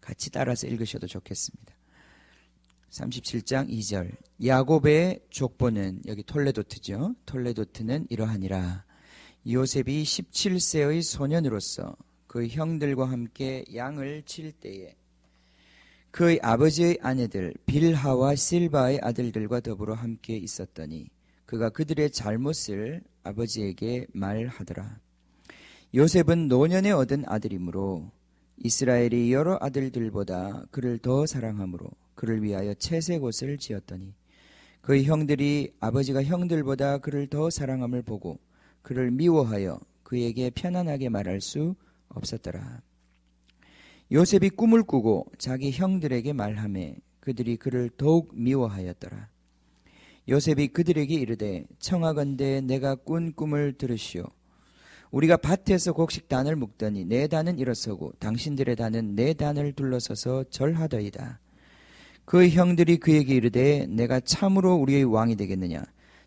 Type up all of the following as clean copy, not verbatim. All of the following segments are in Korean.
같이 따라서 읽으셔도 좋겠습니다. 37장 2절. 야곱의 족보는, 여기 톨레도트죠. 톨레도트는 이러하니라. 요셉이 17세의 소년으로서 그 형들과 함께 양을 칠 때에 그의 아버지의 아내들 빌하와 실바의 아들들과 더불어 함께 있었더니 그가 그들의 잘못을 아버지에게 말하더라. 요셉은 노년에 얻은 아들이므로 이스라엘이 여러 아들들보다 그를 더 사랑하므로 그를 위하여 채색 옷을 지었더니 그의 형들이 아버지가 형들보다 그를 더 사랑함을 보고 그를 미워하여 그에게 편안하게 말할 수 없었더라. 요셉이 꿈을 꾸고 자기 형들에게 말하매 그들이 그를 더욱 미워하였더라. 요셉이 그들에게 이르되 청하건대 내가 꾼 꿈을 들으시오. 우리가 밭에서 곡식 단을 묶더니 내 단은 일어서고 당신들의 단은 내 단을 둘러서서 절하더이다. 그의 형들이 그에게 이르되 내가 참으로 우리의 왕이 되겠느냐,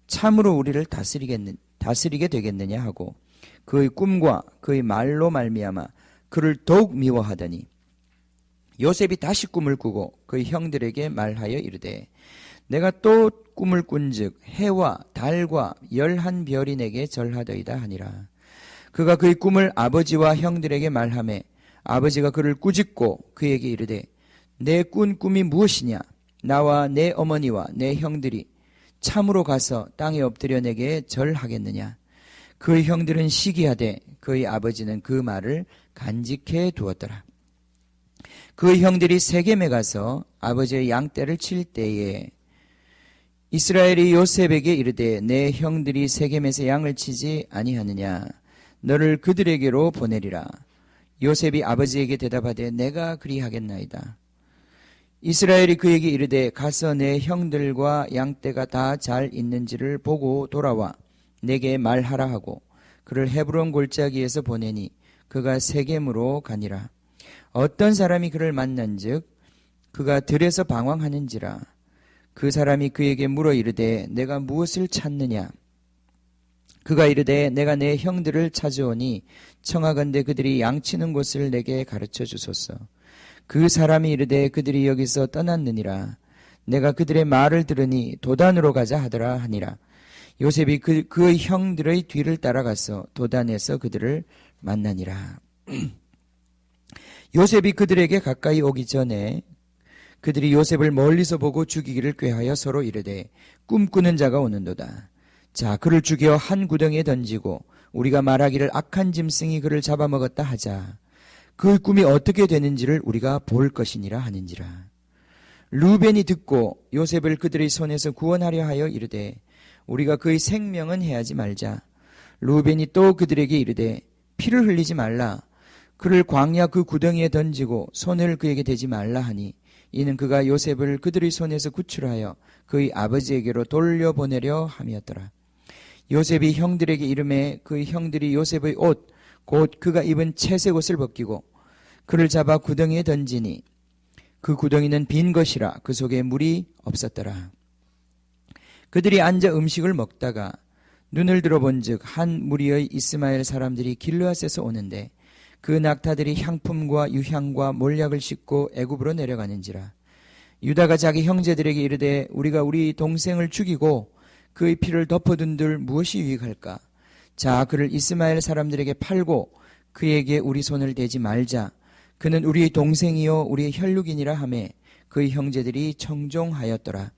참으로 우리를 다스리게 되겠느냐 하고 그의 꿈과 그의 말로 말미암아 그를 더욱 미워하더니 요셉이 다시 꿈을 꾸고 그의 형들에게 말하여 이르되 내가 또 꿈을 꾼즉 해와 달과 11별이 내게 절하더이다 하니라. 그가 그의 꿈을 아버지와 형들에게 말하매 아버지가 그를 꾸짖고 그에게 이르되 내 꾼 꿈이 무엇이냐? 나와 내 어머니와 내 형들이 참으로 가서 땅에 엎드려 내게 절하겠느냐? 그의 형들은 시기하되 그의 아버지는 그 말을 간직해 두었더라. 그의 형들이 세겜에 가서 아버지의 양떼를 칠 때에 이스라엘이 요셉에게 이르되 내 형들이 세겜에서 양을 치지 아니하느냐? 너를 그들에게로 보내리라. 요셉이 아버지에게 대답하되 내가 그리하겠나이다. 이스라엘이 그에게 이르되 가서 내 형들과 양떼가 다 잘 있는지를 보고 돌아와 내게 말하라 하고 그를 헤브론 골짜기에서 보내니 그가 세겜으로 가니라. 어떤 사람이 그를 만난즉 그가 들에서 방황하는지라. 그 사람이 그에게 물어 이르되 내가 무엇을 찾느냐? 그가 이르되 내가 내 형들을 찾아오니 청하건대 그들이 양치는 곳을 내게 가르쳐 주소서. 그 사람이 이르되 그들이 여기서 떠났느니라. 내가 그들의 말을 들으니 도단으로 가자 하더라 하니라. 요셉이 그의 형들의 뒤를 따라가서 도단에서 그들을 만나니라. 요셉이 그들에게 가까이 오기 전에 그들이 요셉을 멀리서 보고 죽이기를 꾀하여 서로 이르되 꿈꾸는 자가 오는도다. 자, 그를 죽여 한 구덩이에 던지고 우리가 말하기를 악한 짐승이 그를 잡아먹었다 하자. 그 꿈이 어떻게 되는지를 우리가 볼 것이니라 하는지라. 루벤이 듣고 요셉을 그들의 손에서 구원하려 하여 이르되 우리가 그의 생명은 해하지 말자. 루벤이 또 그들에게 이르되 피를 흘리지 말라. 그를 광야 그 구덩이에 던지고 손을 그에게 대지 말라 하니 이는 그가 요셉을 그들의 손에서 구출하여 그의 아버지에게로 돌려보내려 함이었더라. 요셉이 형들에게 이르매 그의 형들이 요셉의 옷 곧 그가 입은 채색 옷을 벗기고 그를 잡아 구덩이에 던지니 그 구덩이는 빈 것이라 그 속에 물이 없었더라. 그들이 앉아 음식을 먹다가 눈을 들어본즉 한 무리의 이스마엘 사람들이 길르앗에서 오는데 그 낙타들이 향품과 유향과 몰약을 싣고 애굽으로 내려가는지라. 유다가 자기 형제들에게 이르되 우리가 우리 동생을 죽이고 그의 피를 덮어둔들 무엇이 유익할까? 자, 그를 이스마엘 사람들에게 팔고 그에게 우리 손을 대지 말자. 그는 우리의 동생이요 우리의 혈육이니라 하매 그의 형제들이 청종하였더라.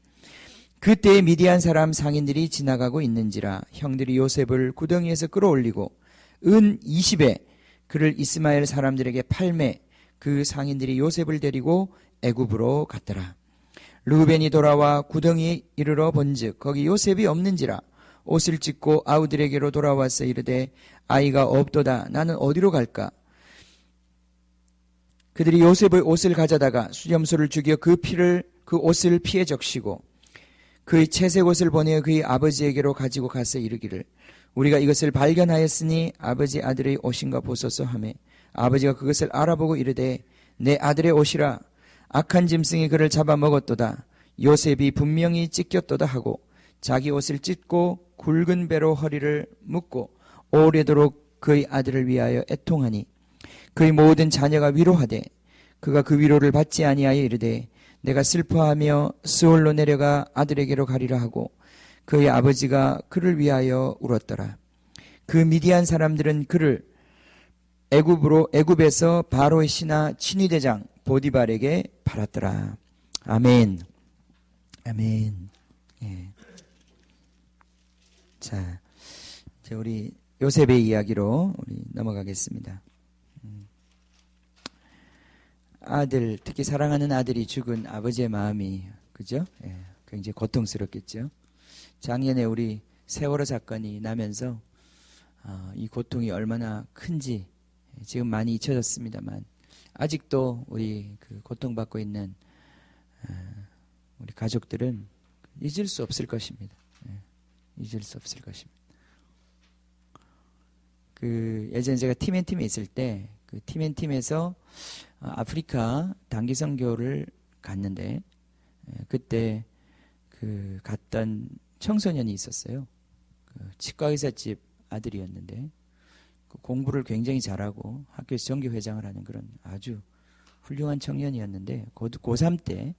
그때에 미디안 사람 상인들이 지나가고 있는지라 형들이 요셉을 구덩이에서 끌어올리고 은 20에 그를 이스마엘 사람들에게 팔매 그 상인들이 요셉을 데리고 애굽으로 갔더라. 르우벤이 돌아와 구덩이에 이르러 본즉 거기 요셉이 없는지라. 옷을 찢고 아우들에게로 돌아와서 이르되 아이가 없도다. 나는 어디로 갈까? 그들이 요셉의 옷을 가져다가 수렴소를 죽여 그 옷을 피에 적시고 그의 채색 옷을 보내어 그의 아버지에게로 가지고 가서 이르기를 우리가 이것을 발견하였으니 아버지 아들의 옷인가 보소서 하매 아버지가 그것을 알아보고 이르되 내 아들의 옷이라. 악한 짐승이 그를 잡아먹었도다. 요셉이 분명히 찢겼도다 하고 자기 옷을 찢고 굵은 배로 허리를 묶고 오래도록 그의 아들을 위하여 애통하니 그의 모든 자녀가 위로하되 그가 그 위로를 받지 아니하여 이르되 내가 슬퍼하며 스올로 내려가 아들에게로 가리라 하고 그의 아버지가 그를 위하여 울었더라. 그 미디안 사람들은 그를 애굽에서 바로의 신하 친위대장 보디발에게 팔았더라. 아멘. 아멘. 예. 자, 이제 우리 요셉의 이야기로 우리 넘어가겠습니다. 아들, 특히 사랑하는 아들이 죽은 아버지의 마음이, 그죠? 예, 굉장히 고통스럽겠죠. 작년에 우리 세월호 사건이 나면서 이 고통이 얼마나 큰지 지금 많이 잊혀졌습니다만 아직도 우리 그 고통받고 있는 우리 가족들은 잊을 수 없을 것입니다. 예, 잊을 수 없을 것입니다. 그 예전에 제가 팀앤팀에 있을 때 그 팀앤팀에서 아프리카 단기 선교를 갔는데 그때 그 갔던 청소년이 있었어요. 그 치과 의사집 아들이었는데 그 공부를 굉장히 잘하고 학교에서 정기회장을 하는 그런 아주 훌륭한 청년이었는데 고3 때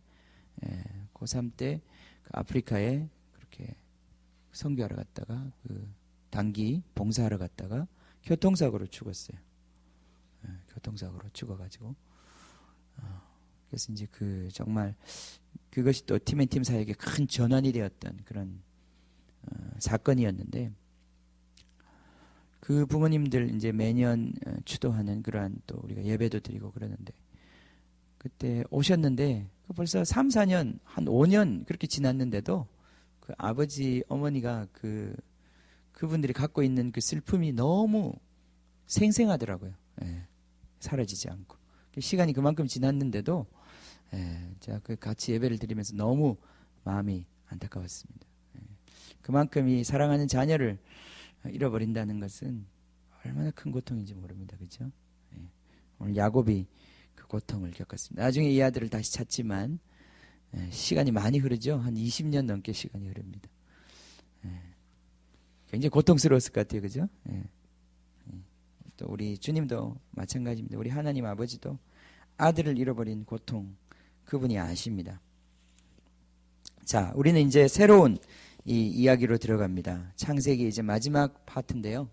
고3 때 그 아프리카에 그렇게 선교하러 갔다가 그 단기 봉사하러 갔다가 교통사고로 죽었어요. 교통사고로 죽어가지고 그래서 이제 그 정말 그것이 또 팀앤팀 사역에 큰 전환이 되었던 그런 사건이었는데 그 부모님들 이제 매년 추도하는 그러한 또 우리가 예배도 드리고 그러는데 그때 오셨는데 벌써 3, 4년 한 5년 그렇게 지났는데도 그 아버지 어머니가 그분들이 갖고 있는 그 슬픔이 너무 생생하더라고요. 예, 사라지지 않고 시간이 그만큼 지났는데도 제가 그 같이 예배를 드리면서 너무 마음이 안타까웠습니다. 그만큼 이 사랑하는 자녀를 잃어버린다는 것은 얼마나 큰 고통인지 모릅니다. 그렇죠? 오늘 야곱이 그 고통을 겪었습니다. 나중에 이 아들을 다시 찾지만 시간이 많이 흐르죠. 한 20년 넘게 시간이 흐릅니다. 굉장히 고통스러웠을 것 같아요. 그죠? 또 우리 주님도 마찬가지입니다. 우리 하나님 아버지도 아들을 잃어버린 고통 그분이 아십니다. 자, 우리는 이제 새로운 이 이야기로 들어갑니다. 창세기 이제 마지막 파트인데요.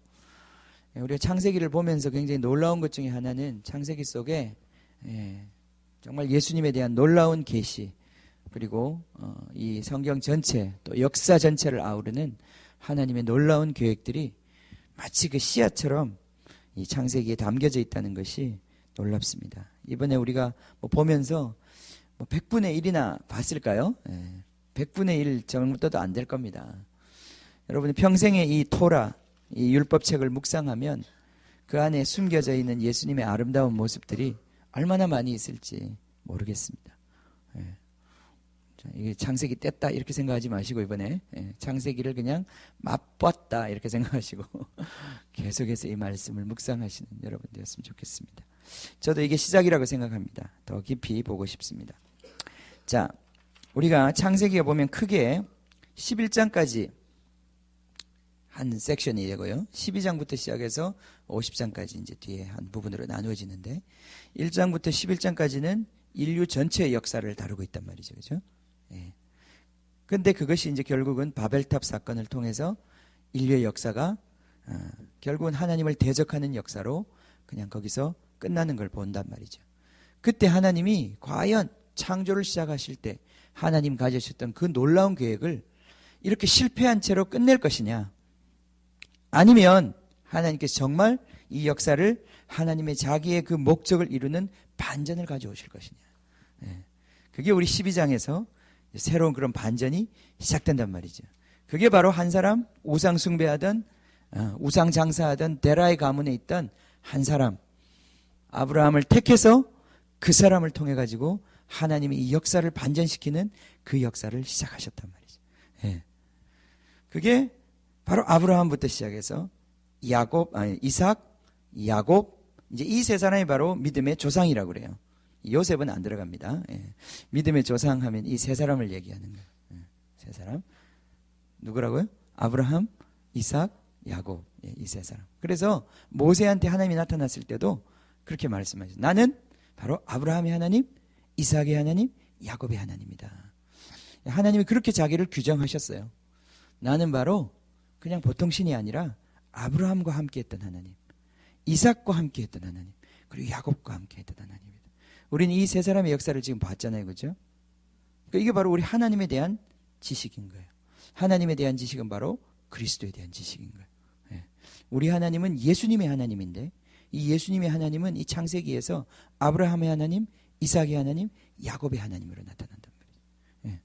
우리가 창세기를 보면서 굉장히 놀라운 것 중에 하나는 창세기 속에 정말 예수님에 대한 놀라운 계시 그리고 이 성경 전체 또 역사 전체를 아우르는 하나님의 놀라운 계획들이 마치 그 씨앗처럼 이 창세기에 담겨져 있다는 것이 놀랍습니다. 이번에 우리가 보면서 100분의 1이나 봤을까요? 100분의 1 정도도 안 될 겁니다. 여러분이 평생에 이 토라, 이 율법책을 묵상하면 그 안에 숨겨져 있는 예수님의 아름다운 모습들이 얼마나 많이 있을지 모르겠습니다. 이게 창세기 뗐다 이렇게 생각하지 마시고 이번에 창세기를 그냥 맛봤다 이렇게 생각하시고 계속해서 이 말씀을 묵상하시는 여러분 되었으면 좋겠습니다. 저도 이게 시작이라고 생각합니다. 더 깊이 보고 싶습니다. 자, 우리가 창세기에 보면 크게 11장까지 한 섹션이 되고요. 12장부터 시작해서 50장까지 이제 뒤에 한 부분으로 나누어지는데 1장부터 11장까지는 인류 전체의 역사를 다루고 있단 말이죠. 그죠? 근데 그것이 이제 결국은 바벨탑 사건을 통해서 인류의 역사가 결국은 하나님을 대적하는 역사로 그냥 거기서 끝나는 걸 본단 말이죠. 그때 하나님이 과연 창조를 시작하실 때 하나님 가지셨던 그 놀라운 계획을 이렇게 실패한 채로 끝낼 것이냐 아니면 하나님께서 정말 이 역사를 하나님의 자기의 그 목적을 이루는 반전을 가져오실 것이냐. 그게 우리 12장에서 새로운 그런 반전이 시작된단 말이죠. 그게 바로 한 사람 우상 숭배하던 우상 장사하던 데라의 가문에 있던 한 사람 아브라함을 택해서 그 사람을 통해 가지고 하나님이 이 역사를 반전시키는 그 역사를 시작하셨단 말이죠. 그게 바로 아브라함부터 시작해서 이삭, 야곱 이제 이 세 사람이 바로 믿음의 조상이라고 그래요. 요셉은 안 들어갑니다. 믿음의 조상 하면 이 세 사람을 얘기하는 거예요. 세 사람. 누구라고요? 아브라함, 이삭, 야곱. 이 세 사람. 그래서 모세한테 하나님이 나타났을 때도 그렇게 말씀하셨어요. 나는 바로 아브라함의 하나님, 이삭의 하나님, 야곱의 하나님이다. 하나님이 그렇게 자기를 규정하셨어요. 나는 바로 그냥 보통 신이 아니라 아브라함과 함께했던 하나님, 이삭과 함께했던 하나님, 그리고 야곱과 함께했던 하나님이다. 우리는 이 세 사람의 역사를 지금 봤잖아요, 그죠? 그러니까 이게 바로 우리 하나님에 대한 지식인 거예요. 하나님에 대한 지식은 바로 그리스도에 대한 지식인 거예요. 예. 우리 하나님은 예수님의 하나님인데, 이 예수님의 하나님은 이 창세기에서 아브라함의 하나님, 이삭의 하나님, 야곱의 하나님으로 나타난단 말이에요.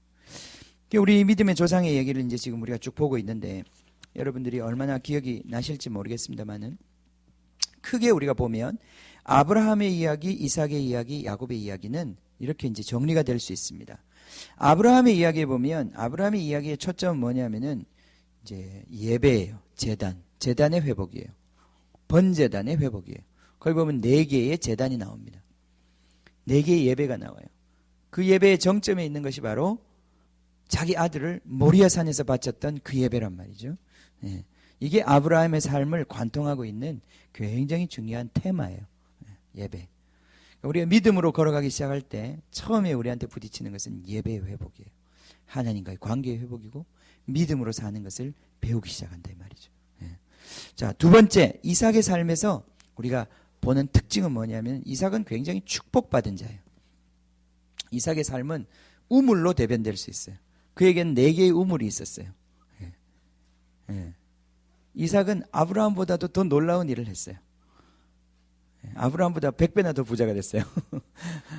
예. 우리 믿음의 조상의 얘기를 이제 지금 우리가 쭉 보고 있는데, 여러분들이 얼마나 기억이 나실지 모르겠습니다만은, 크게 우리가 보면 아브라함의 이야기, 이삭의 이야기, 야곱의 이야기는 이렇게 이제 정리가 될 수 있습니다. 아브라함의 이야기에 보면, 아브라함의 이야기의 초점은 뭐냐면은 이제 예배예요. 재단의 회복이에요. 번제단의 회복이에요. 거기 보면 4개의 제단이 나옵니다. 4개의 예배가 나와요. 그 예배의 정점에 있는 것이 바로 자기 아들을 모리아산에서 바쳤던 그 예배란 말이죠. 예. 이게 아브라함의 삶을 관통하고 있는 굉장히 중요한 테마예요. 예배. 우리가 믿음으로 걸어가기 시작할 때 처음에 우리한테 부딪히는 것은 예배의 회복이에요. 하나님과의 관계의 회복이고 믿음으로 사는 것을 배우기 시작한다 이 말이죠. 예. 자, 두 번째, 이삭의 삶에서 우리가 보는 특징은 뭐냐면, 이삭은 굉장히 축복받은 자예요. 이삭의 삶은 우물로 대변될 수 있어요. 그에게는 4개의 우물이 있었어요. 예. 예. 이삭은 아브라함보다도 더 놀라운 일을 했어요. 아브라함보다 100배나 더 부자가 됐어요.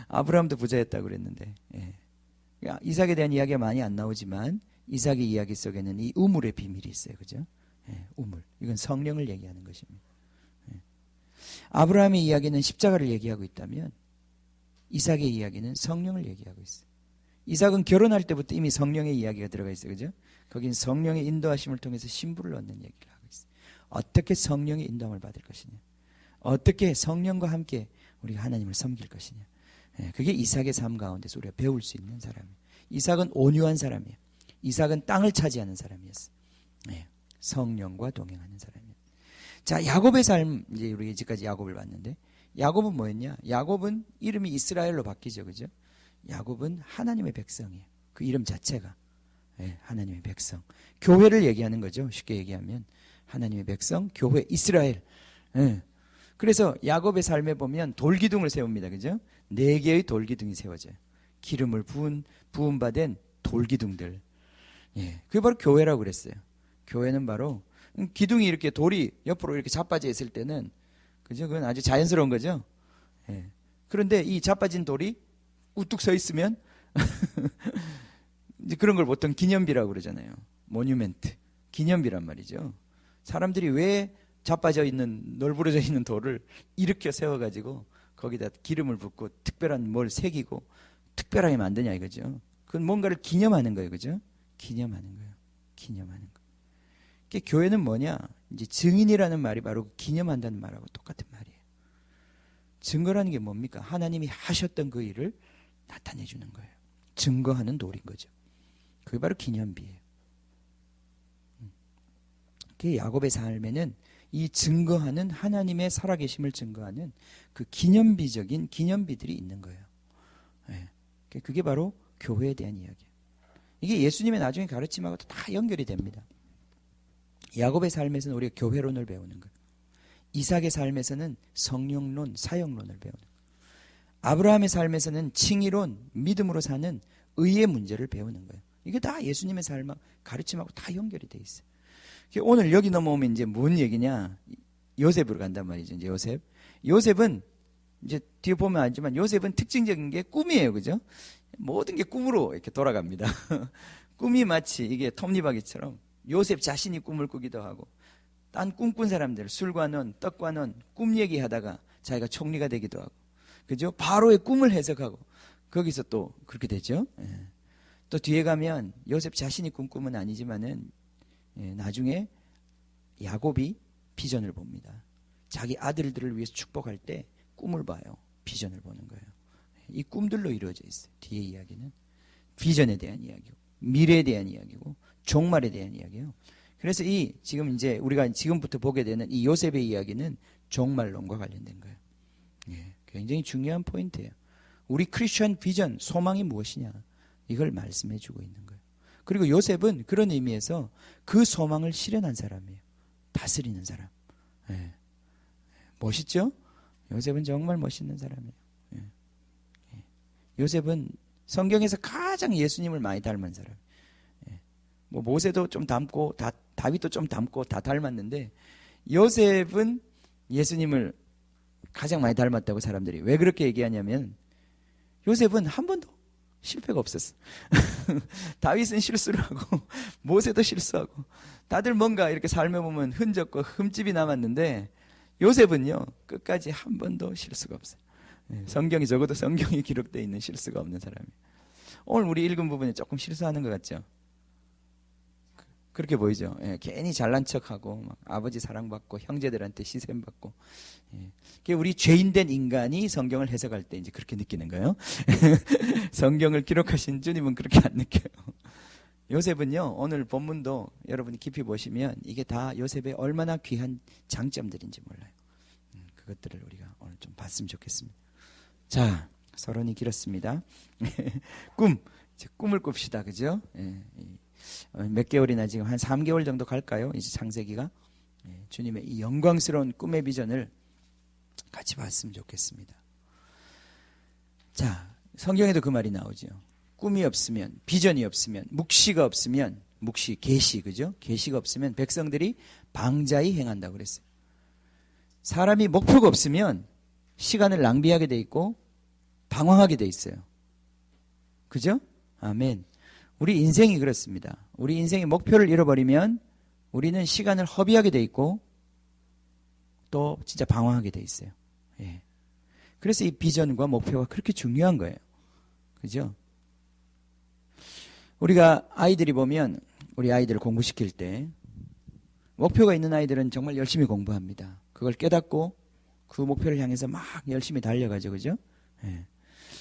아브라함도 부자였다고 그랬는데. 예. 이삭에 대한 이야기가 많이 안 나오지만 이삭의 이야기 속에는 이 우물의 비밀이 있어요. 그죠? 예, 우물. 이건 성령을 얘기하는 것입니다. 예. 아브라함의 이야기는 십자가를 얘기하고 있다면 이삭의 이야기는 성령을 얘기하고 있어요. 이삭은 결혼할 때부터 이미 성령의 이야기가 들어가 있어요. 그죠? 거긴 성령의 인도하심을 통해서 신부를 얻는 얘기를 하고 있어요. 어떻게 성령의 인도함을 받을 것이냐. 어떻게 성령과 함께 우리가 하나님을 섬길 것이냐. 예, 그게 이삭의 삶 가운데서 우리가 배울 수 있는 사람이에요. 이삭은 온유한 사람이에요. 이삭은 땅을 차지하는 사람이었어요. 예, 성령과 동행하는 사람이에요. 자, 야곱의 삶, 이제 우리 이제까지 야곱을 봤는데, 야곱은 뭐였냐? 야곱은 이름이 이스라엘로 바뀌죠. 그죠? 야곱은 하나님의 백성이에요. 그 이름 자체가. 예, 하나님의 백성. 교회를 얘기하는 거죠. 쉽게 얘기하면. 하나님의 백성, 교회, 이스라엘. 예. 그래서 야곱의 삶에 보면 돌기둥을 세웁니다. 그죠? 4개의 돌기둥이 세워져요. 기름을 부음받은 돌기둥들. 예. 그게 바로 교회라고 그랬어요. 교회는 바로 기둥이 이렇게 돌이 옆으로 이렇게 자빠져 있을 때는, 그죠? 그건 아주 자연스러운 거죠. 예. 그런데 이 자빠진 돌이 우뚝 서 있으면 이제 그런 걸 보통 기념비라고 그러잖아요. 모뉴멘트. 기념비란 말이죠. 사람들이 왜 자빠져 있는, 널브러져 있는 돌을 일으켜 세워가지고 거기다 기름을 붓고 특별한 뭘 새기고 특별하게 만드냐 이거죠. 그건 뭔가를 기념하는 거예요. 그죠? 기념하는 거예요. 기념하는 거. 교회는 뭐냐? 이제 증인이라는 말이 바로 기념한다는 말하고 똑같은 말이에요. 증거라는 게 뭡니까? 하나님이 하셨던 그 일을 나타내 주는 거예요. 증거하는 돌인 거죠. 그게 바로 기념비예요. 그 야곱의 삶에는 이 증거하는, 하나님의 살아계심을 증거하는 그 기념비적인 기념비들이 있는 거예요. 네. 그게 바로 교회에 대한 이야기예요. 이게 예수님의 나중에 가르침하고도 다 연결이 됩니다. 야곱의 삶에서는 우리가 교회론을 배우는 거예요. 이삭의 삶에서는 성령론, 사역론을 배우는 거예요. 아브라함의 삶에서는 칭의론, 믿음으로 사는 의의 문제를 배우는 거예요. 이게 다 예수님의 삶, 가르침하고 다 연결이 돼 있어요. 오늘 여기 넘어오면 이제 뭔 얘기냐? 요셉으로 간단 말이죠. 이제 요셉은 이제 뒤에 보면 알지만 요셉은 특징적인 게 꿈이에요. 그죠? 모든 게 꿈으로 이렇게 돌아갑니다. 꿈이 마치 이게 톱니바퀴처럼 요셉 자신이 꿈을 꾸기도 하고, 딴 꿈꾼 사람들, 술과 논, 떡과 논, 꿈 얘기하다가 자기가 총리가 되기도 하고, 그죠? 바로의 꿈을 해석하고, 거기서 또 그렇게 되죠. 예. 또 뒤에 가면 요셉 자신이 꿈꾸면 아니지만은, 예, 나중에 야곱이 비전을 봅니다. 자기 아들들을 위해서 축복할 때 꿈을 봐요. 비전을 보는 거예요. 이 꿈들로 이루어져 있어요. 뒤에 이야기는 비전에 대한 이야기고, 미래에 대한 이야기고, 종말에 대한 이야기예요. 그래서 지금 이제 우리가 지금부터 보게 되는 이 요셉의 이야기는 종말론과 관련된 거예요. 예. 굉장히 중요한 포인트예요. 우리 크리스천 비전, 소망이 무엇이냐, 이걸 말씀해 주고 있는 거예요. 그리고 요셉은 그런 의미에서 그 소망을 실현한 사람이에요. 다스리는 사람. 예. 멋있죠? 요셉은 정말 멋있는 사람이에요. 예. 예. 요셉은 성경에서 가장 예수님을 많이 닮은 사람. 예. 뭐 모세도 좀 닮고 다윗도 좀 닮고 다 닮았는데 요셉은 예수님을 가장 많이 닮았다고 사람들이 왜 그렇게 얘기하냐면 요셉은 한 번도 실패가 없었어. 다윗은 실수를 하고 모세도 실수하고 다들 뭔가 이렇게 삶에 보면 흔적과 흠집이 남았는데 요셉은요 끝까지 한 번도 실수가 없어요. 성경이 적어도 성경에 기록되어 있는 실수가 없는 사람이에요. 오늘 우리 읽은 부분에 조금 실수하는 것 같죠? 그렇게 보이죠? 예, 괜히 잘난 척하고 막 아버지 사랑받고 형제들한테 시샘받고 예. 우리 죄인된 인간이 성경을 해석할 때 이제 그렇게 느끼는 거예요. 성경을 기록하신 주님은 그렇게 안 느껴요. 요셉은요 오늘 본문도 여러분이 깊이 보시면 이게 다 요셉의 얼마나 귀한 장점들인지 몰라요. 그것들을 우리가 오늘 좀 봤으면 좋겠습니다. 자, 서론이 길었습니다. 꿈을 꿉시다, 그죠? 예, 몇 개월이나 지금 한 3개월 정도 갈까요? 이제 창세기가 주님의 이 영광스러운 꿈의 비전을 같이 봤으면 좋겠습니다. 자, 성경에도 그 말이 나오죠. 꿈이 없으면, 비전이 없으면, 묵시가 없으면, 계시, 그죠? 계시가 없으면 백성들이 방자히 행한다고 그랬어요. 사람이 목표가 없으면 시간을 낭비하게 돼 있고 방황하게 돼 있어요. 그죠? 아멘. 우리 인생이 그렇습니다. 우리 인생의 목표를 잃어버리면 우리는 시간을 허비하게 돼 있고 또 진짜 방황하게 돼 있어요. 예. 그래서 이 비전과 목표가 그렇게 중요한 거예요. 그죠? 우리가 아이들이 보면 우리 아이들을 공부시킬 때 목표가 있는 아이들은 정말 열심히 공부합니다. 그걸 깨닫고 그 목표를 향해서 막 열심히 달려가죠. 그죠? 예.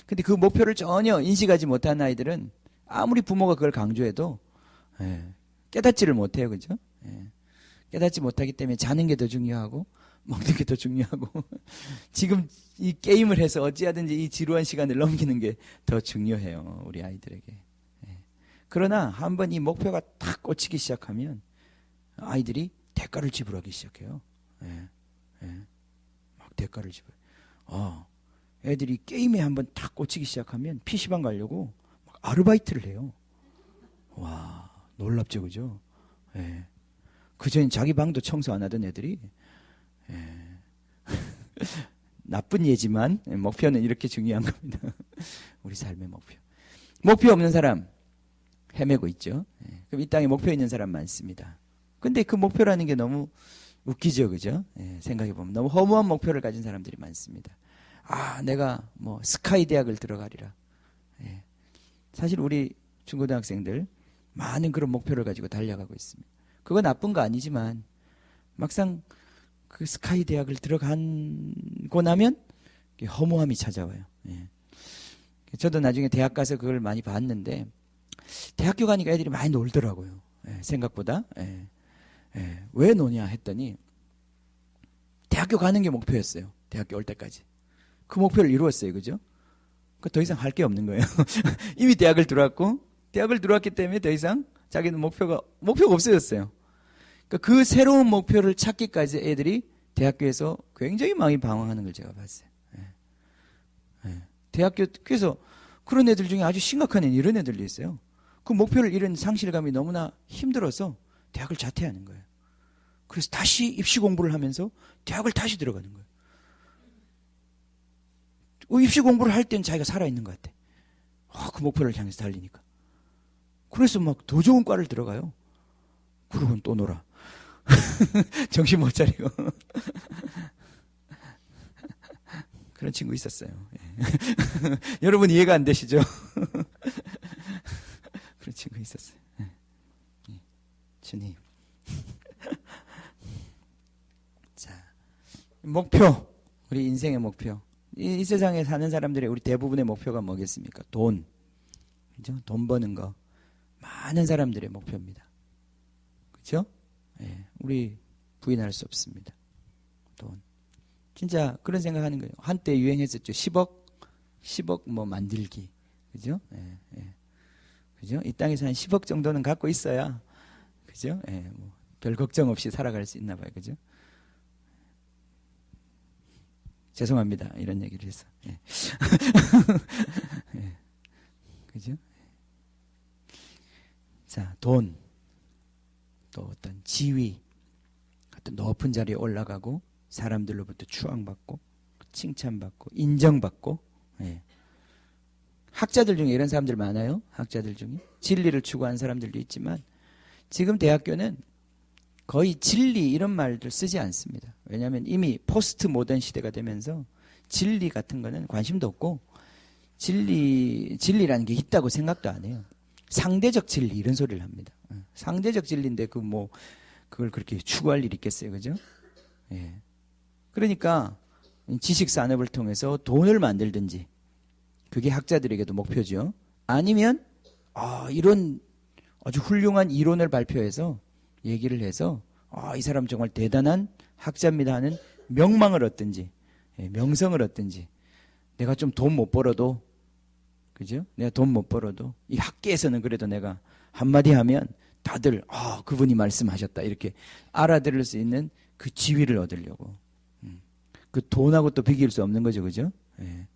근데 그 목표를 전혀 인식하지 못한 아이들은 아무리 부모가 그걸 강조해도 깨닫지를 못해요. 그죠? 깨닫지 못하기 때문에 자는 게 더 중요하고 먹는 게 더 중요하고 지금 이 게임을 해서 어찌하든지 이 지루한 시간을 넘기는 게 더 중요해요. 우리 아이들에게. 그러나 한번 이 목표가 탁 꽂히기 시작하면 아이들이 대가를 지불하기 시작해요. 막 대가를 지불해요. 애들이 게임에 한번 탁 꽂히기 시작하면 PC방 가려고 막 아르바이트를 해요. 와, 놀랍죠, 그죠? 그전 자기 방도 청소 안 하던 애들이 나쁜 예지만 목표는 이렇게 중요한 겁니다. 우리 삶의 목표 없는 사람 헤매고 있죠. 그럼 이 땅에 목표 있는 사람 많습니다. 근데 그 목표라는 게 너무 웃기죠, 그죠? 생각해보면 너무 허무한 목표를 가진 사람들이 많습니다. 내가 뭐 스카이 대학을 들어가리라. 사실 우리 중고등학생들 많은 그런 목표를 가지고 달려가고 있습니다. 그거 나쁜 거 아니지만 막상 그 스카이 대학을 들어가고 나면 허무함이 찾아와요. 저도 나중에 대학 가서 그걸 많이 봤는데 대학교 가니까 애들이 많이 놀더라고요. 생각보다. 왜 노냐 했더니 대학교 가는 게 목표였어요. 대학교 올 때까지. 그 목표를 이루었어요. 그죠? 더 이상 할 게 없는 거예요. 이미 대학을 들어왔기 때문에 더 이상 자기는 목표가 없어졌어요. 그러니까 그 새로운 목표를 찾기까지 애들이 대학교에서 굉장히 많이 방황하는 걸 제가 봤어요. 그래서 그런 애들 중에 아주 심각한 애는 이런 애들도 있어요. 그 목표를 잃은 상실감이 너무나 힘들어서 대학을 자퇴하는 거예요. 그래서 다시 입시 공부를 하면서 대학을 다시 들어가는 거예요. 입시 공부를 할 때는 자기가 살아있는 것 같아. 그 목표를 향해서 달리니까. 그래서 막 더 좋은 과를 들어가요. 그러고는 또 놀아. 정신 못 차리고. 그런 친구 있었어요. 여러분 이해가 안 되시죠? 그런 친구 있었어요. 주님. 자, 목표. 우리 인생의 목표. 이 세상에 사는 사람들의 우리 대부분의 목표가 뭐겠습니까? 돈. 그죠? 돈 버는 거. 많은 사람들의 목표입니다. 그죠? 우리 부인할 수 없습니다. 돈. 진짜 그런 생각하는 거예요. 한때 유행했었죠. 10억 뭐 만들기, 그죠? 예, 예. 그죠? 이 땅에서 한 10억 정도는 갖고 있어야, 그죠? 예, 뭐 별 걱정 없이 살아갈 수 있나 봐요, 그죠? 죄송합니다, 이런 얘기를 해서. 예. 예. 그죠? 자, 돈, 또 어떤 지위, 어떤 높은 자리에 올라가고 사람들로부터 추앙받고 칭찬받고 인정받고. 예. 학자들 중에 이런 사람들 많아요. 학자들 중에 진리를 추구하는 사람들도 있지만 지금 대학교는 거의 진리 이런 말들 쓰지 않습니다. 왜냐하면 이미 포스트 모던 시대가 되면서 진리 같은 거는 관심도 없고 진리라는 게 있다고 생각도 안 해요. 상대적 진리 이런 소리를 합니다. 상대적 진리인데 그걸 그렇게 추구할 일이 있겠어요, 그죠? 예. 그러니까 지식 산업을 통해서 돈을 만들든지 그게 학자들에게도 목표죠. 아니면 이런 아주 훌륭한 이론을 발표해서 얘기를 해서 이 사람 정말 대단한 학자입니다 하는 명망을 얻든지, 예, 명성을 얻든지. 내가 좀 돈 못 벌어도, 그죠? 내가 돈 못 벌어도 이 학계에서는 그래도 내가 한마디 하면 다들 그분이 말씀하셨다 이렇게 알아들을 수 있는 그 지위를 얻으려고. 그 돈하고 또 비길 수 없는 거죠, 그죠? 예.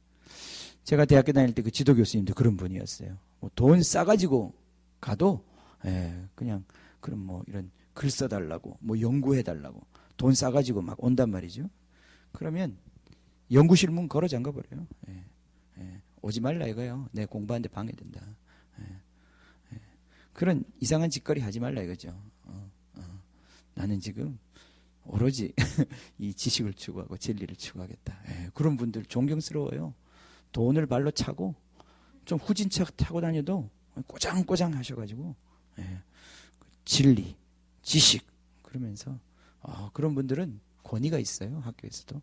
제가 대학교 다닐 때 그 지도 교수님도 그런 분이었어요. 뭐 돈 싸가지고 가도, 예, 그냥 그럼 뭐 이런 글 써달라고, 뭐 연구해달라고 돈 싸가지고 막 온단 말이죠. 그러면 연구실 문 걸어 잠가 버려요. 예, 예. 오지 말라 이거요. 내 공부하는데 방해된다. 예, 예. 그런 이상한 짓거리 하지 말라 이거죠. 나는 지금 오로지 이 지식을 추구하고 진리를 추구하겠다. 예, 그런 분들 존경스러워요. 돈을 발로 차고 좀 후진차 타고 다녀도 꼬장꼬장 하셔가지고, 예, 진리, 지식 그러면서 그런 분들은 권위가 있어요. 학교에서도.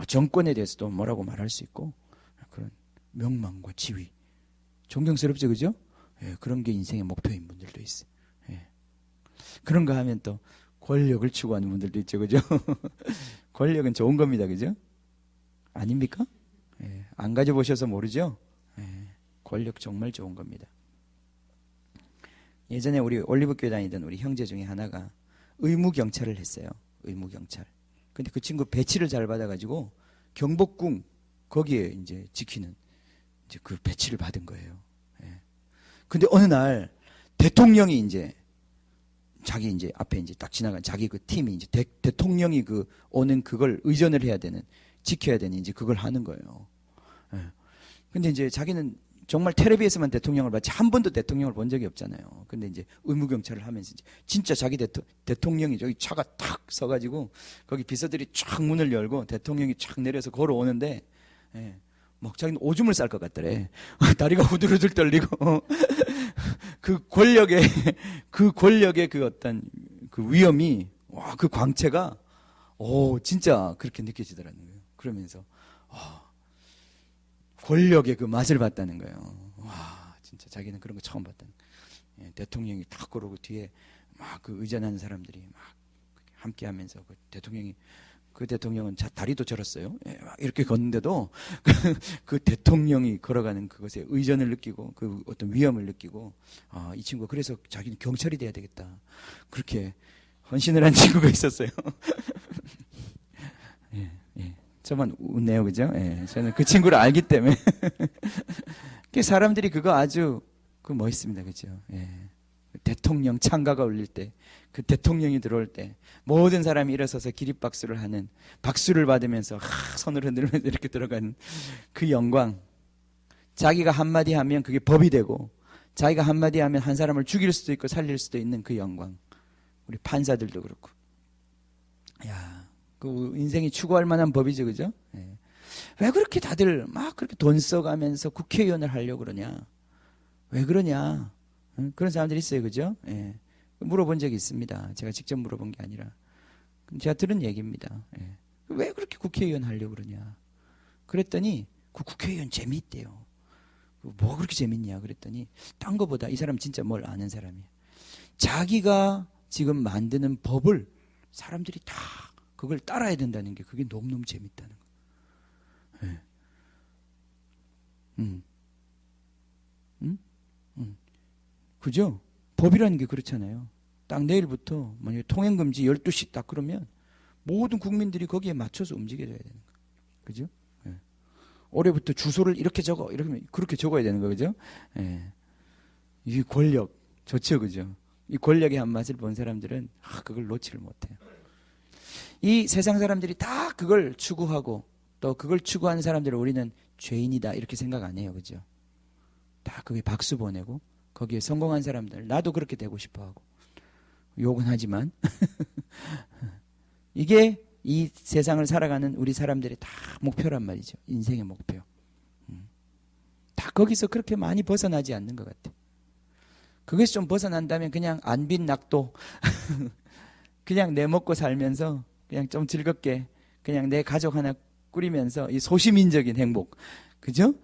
정권에 대해서도 뭐라고 말할 수 있고 그런 명망과 지위 존경스럽죠, 그죠? 예, 그런 게 인생의 목표인 분들도 있어요. 예. 그런 거 하면 또 권력을 추구하는 분들도 있죠, 그죠? 권력은 좋은 겁니다, 그죠? 아닙니까? 예, 안 가져보셔서 모르죠? 예, 권력 정말 좋은 겁니다. 예전에 우리 올리브교회 다니던 우리 형제 중에 하나가 의무경찰을 했어요. 의무경찰. 근데 그 친구 배치를 잘 받아가지고 경복궁 거기에 이제 지키는 이제 그 배치를 받은 거예요. 예. 근데 어느 날 대통령이 이제 자기 이제 앞에 이제 딱 지나간 자기 그 팀이 이제 대통령이 그 오는 그걸 의전을 해야 되는, 지켜야 되는 이제 그걸 하는 거예요. 예. 근데 이제 자기는 정말 텔레비에서만 대통령을 봤지 한 번도 대통령을 본 적이 없잖아요. 근데 이제 의무경찰을 하면서 이제 진짜 자기 대통령이 저기 차가 탁 서가지고 거기 비서들이 쫙 문을 열고 대통령이 쫙 내려서 걸어오는데, 예, 막 자기는 오줌을 쌀 것 같더래. 다리가 후들후들 떨리고 그 권력의 그 어떤 그 위험이, 와, 그 광채가 진짜 그렇게 느껴지더라는 거예요. 그러면서 권력의 그 맛을 봤다는 거예요. 와, 진짜 자기는 그런 거 처음 봤다는 거예요. 예, 대통령이 탁 걸어오고 뒤에 막 그 의전하는 사람들이 막 함께 하면서 그 대통령은 다리도 절었어요. 예, 막 이렇게 걷는데도 그 대통령이 걸어가는 그것에 의전을 느끼고 그 어떤 위험을 느끼고, 이 친구가 그래서 자기는 경찰이 돼야 되겠다. 그렇게 헌신을 한 친구가 있었어요. 예, 예. 저만 웃네요, 그죠? 예, 저는 그 친구를 알기 때문에. 그 사람들이 그거 아주 멋있습니다, 그죠? 예. 대통령 창가가 울릴 때, 그 대통령이 들어올 때 모든 사람이 일어서서 기립박수를 하는, 박수를 받으면서 손을 흔들면서 이렇게 들어가는 그 영광. 자기가 한마디 하면 그게 법이 되고, 자기가 한마디 하면 한 사람을 죽일 수도 있고 살릴 수도 있는 그 영광. 우리 판사들도 그렇고. 야, 그 인생이 추구할 만한 법이죠, 그죠? 예. 왜 그렇게 다들 막 그렇게 돈 써가면서 국회의원을 하려고 그러냐? 왜 그러냐? 그런 사람들이 있어요, 그죠? 예. 물어본 적이 있습니다. 제가 직접 물어본 게 아니라 제가 들은 얘기입니다. 예. 왜 그렇게 국회의원 하려고 그러냐? 그랬더니 그 국회의원 재미있대요. 뭐가 그렇게 재밌냐? 그랬더니 딴 거보다 이 사람 진짜 뭘 아는 사람이에요. 자기가 지금 만드는 법을 사람들이 다 그걸 따라야 된다는 게 그게 너무너무 재밌다는 거예요. 예. 그죠? 법이라는 게 그렇잖아요. 딱 내일부터 만약에 통행금지 12시 딱 그러면 모든 국민들이 거기에 맞춰서 움직여줘야 되는 거예요. 그죠? 예. 올해부터 주소를 이렇게 적어. 이러면 그렇게 적어야 되는 거 그죠? 예. 이 권력 좋죠, 그죠? 이 권력의 한 맛을 본 사람들은 그걸 놓지를 못해요. 이 세상 사람들이 다 그걸 추구하고 또 그걸 추구하는 사람들을 우리는 죄인이다 이렇게 생각 안 해요, 그죠? 다 그게 박수 보내고 거기에 성공한 사람들 나도 그렇게 되고 싶어하고 욕은 하지만 이게 이 세상을 살아가는 우리 사람들의 다 목표란 말이죠. 인생의 목표. 다 거기서 그렇게 많이 벗어나지 않는 것 같아요. 거기서 좀 벗어난다면 그냥 안빈 낙도 그냥 내 먹고 살면서 그냥 좀 즐겁게 그냥 내 가족 하나 꾸리면서 이 소시민적인 행복. 그죠?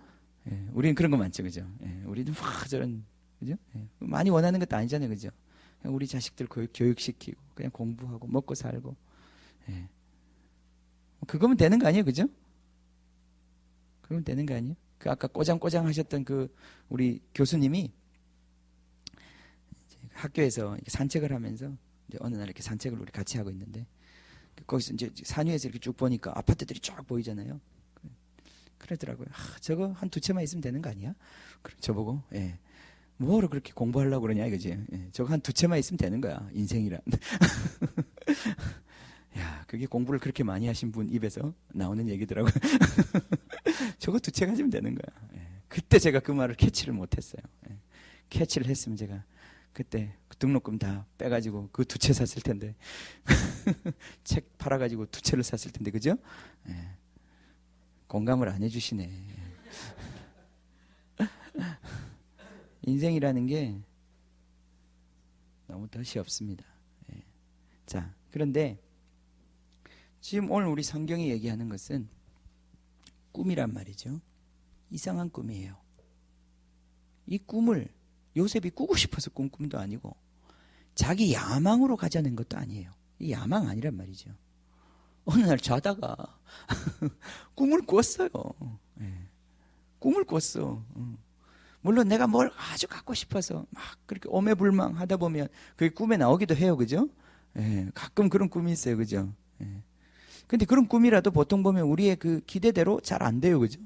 예, 우리는 그런 거 많죠. 그죠? 예, 우리는 저런 그죠? 예, 많이 원하는 것도 아니잖아요. 그죠? 그냥 우리 자식들 교육시키고 그냥 공부하고 먹고 살고 예. 그거면 되는 거 아니에요? 그죠? 그러면 되는 거 아니에요? 그 아까 꼬장꼬장 하셨던 그 우리 교수님이 학교에서 산책을 하면서 이제 어느 날 이렇게 산책을 우리 같이 하고 있는데 거기서 이제 산 위에서 이렇게 쭉 보니까 아파트들이 쫙 보이잖아요. 그러더라고요. 저거 한 두 채만 있으면 되는 거 아니야? 그래 저보고 예. 뭐로 그렇게 공부하려고 그러냐 이거지. 예. 저거 한 두 채만 있으면 되는 거야. 인생이란. 야, 그게 공부를 그렇게 많이 하신 분 입에서 나오는 얘기더라고요. 저거 두 채 가지면 되는 거야. 예. 그때 제가 그 말을 캐치를 못했어요. 예. 캐치를 했으면 제가 그때 등록금 다 빼가지고 그 두 채 샀을 텐데 책 팔아가지고 두 채를 샀을 텐데 그죠? 예. 공감을 안 해주시네. 인생이라는 게 너무 덫이 없습니다. 예. 자, 그런데 지금 오늘 우리 성경이 얘기하는 것은 꿈이란 말이죠. 이상한 꿈이에요. 이 꿈을 요셉이 꾸고 싶어서 꾼 꿈도 아니고 자기 야망으로 가져낸 것도 아니에요. 이 야망 아니란 말이죠. 어느 날 자다가 꿈을 꿨어요. 예. 꿈을 꿨어. 물론 내가 뭘 아주 갖고 싶어서 막 그렇게 오매불망 하다 보면 그게 꿈에 나오기도 해요. 그죠? 예. 가끔 그런 꿈이 있어요. 그죠? 예. 근데 그런 꿈이라도 보통 보면 우리의 그 기대대로 잘 안 돼요. 그죠?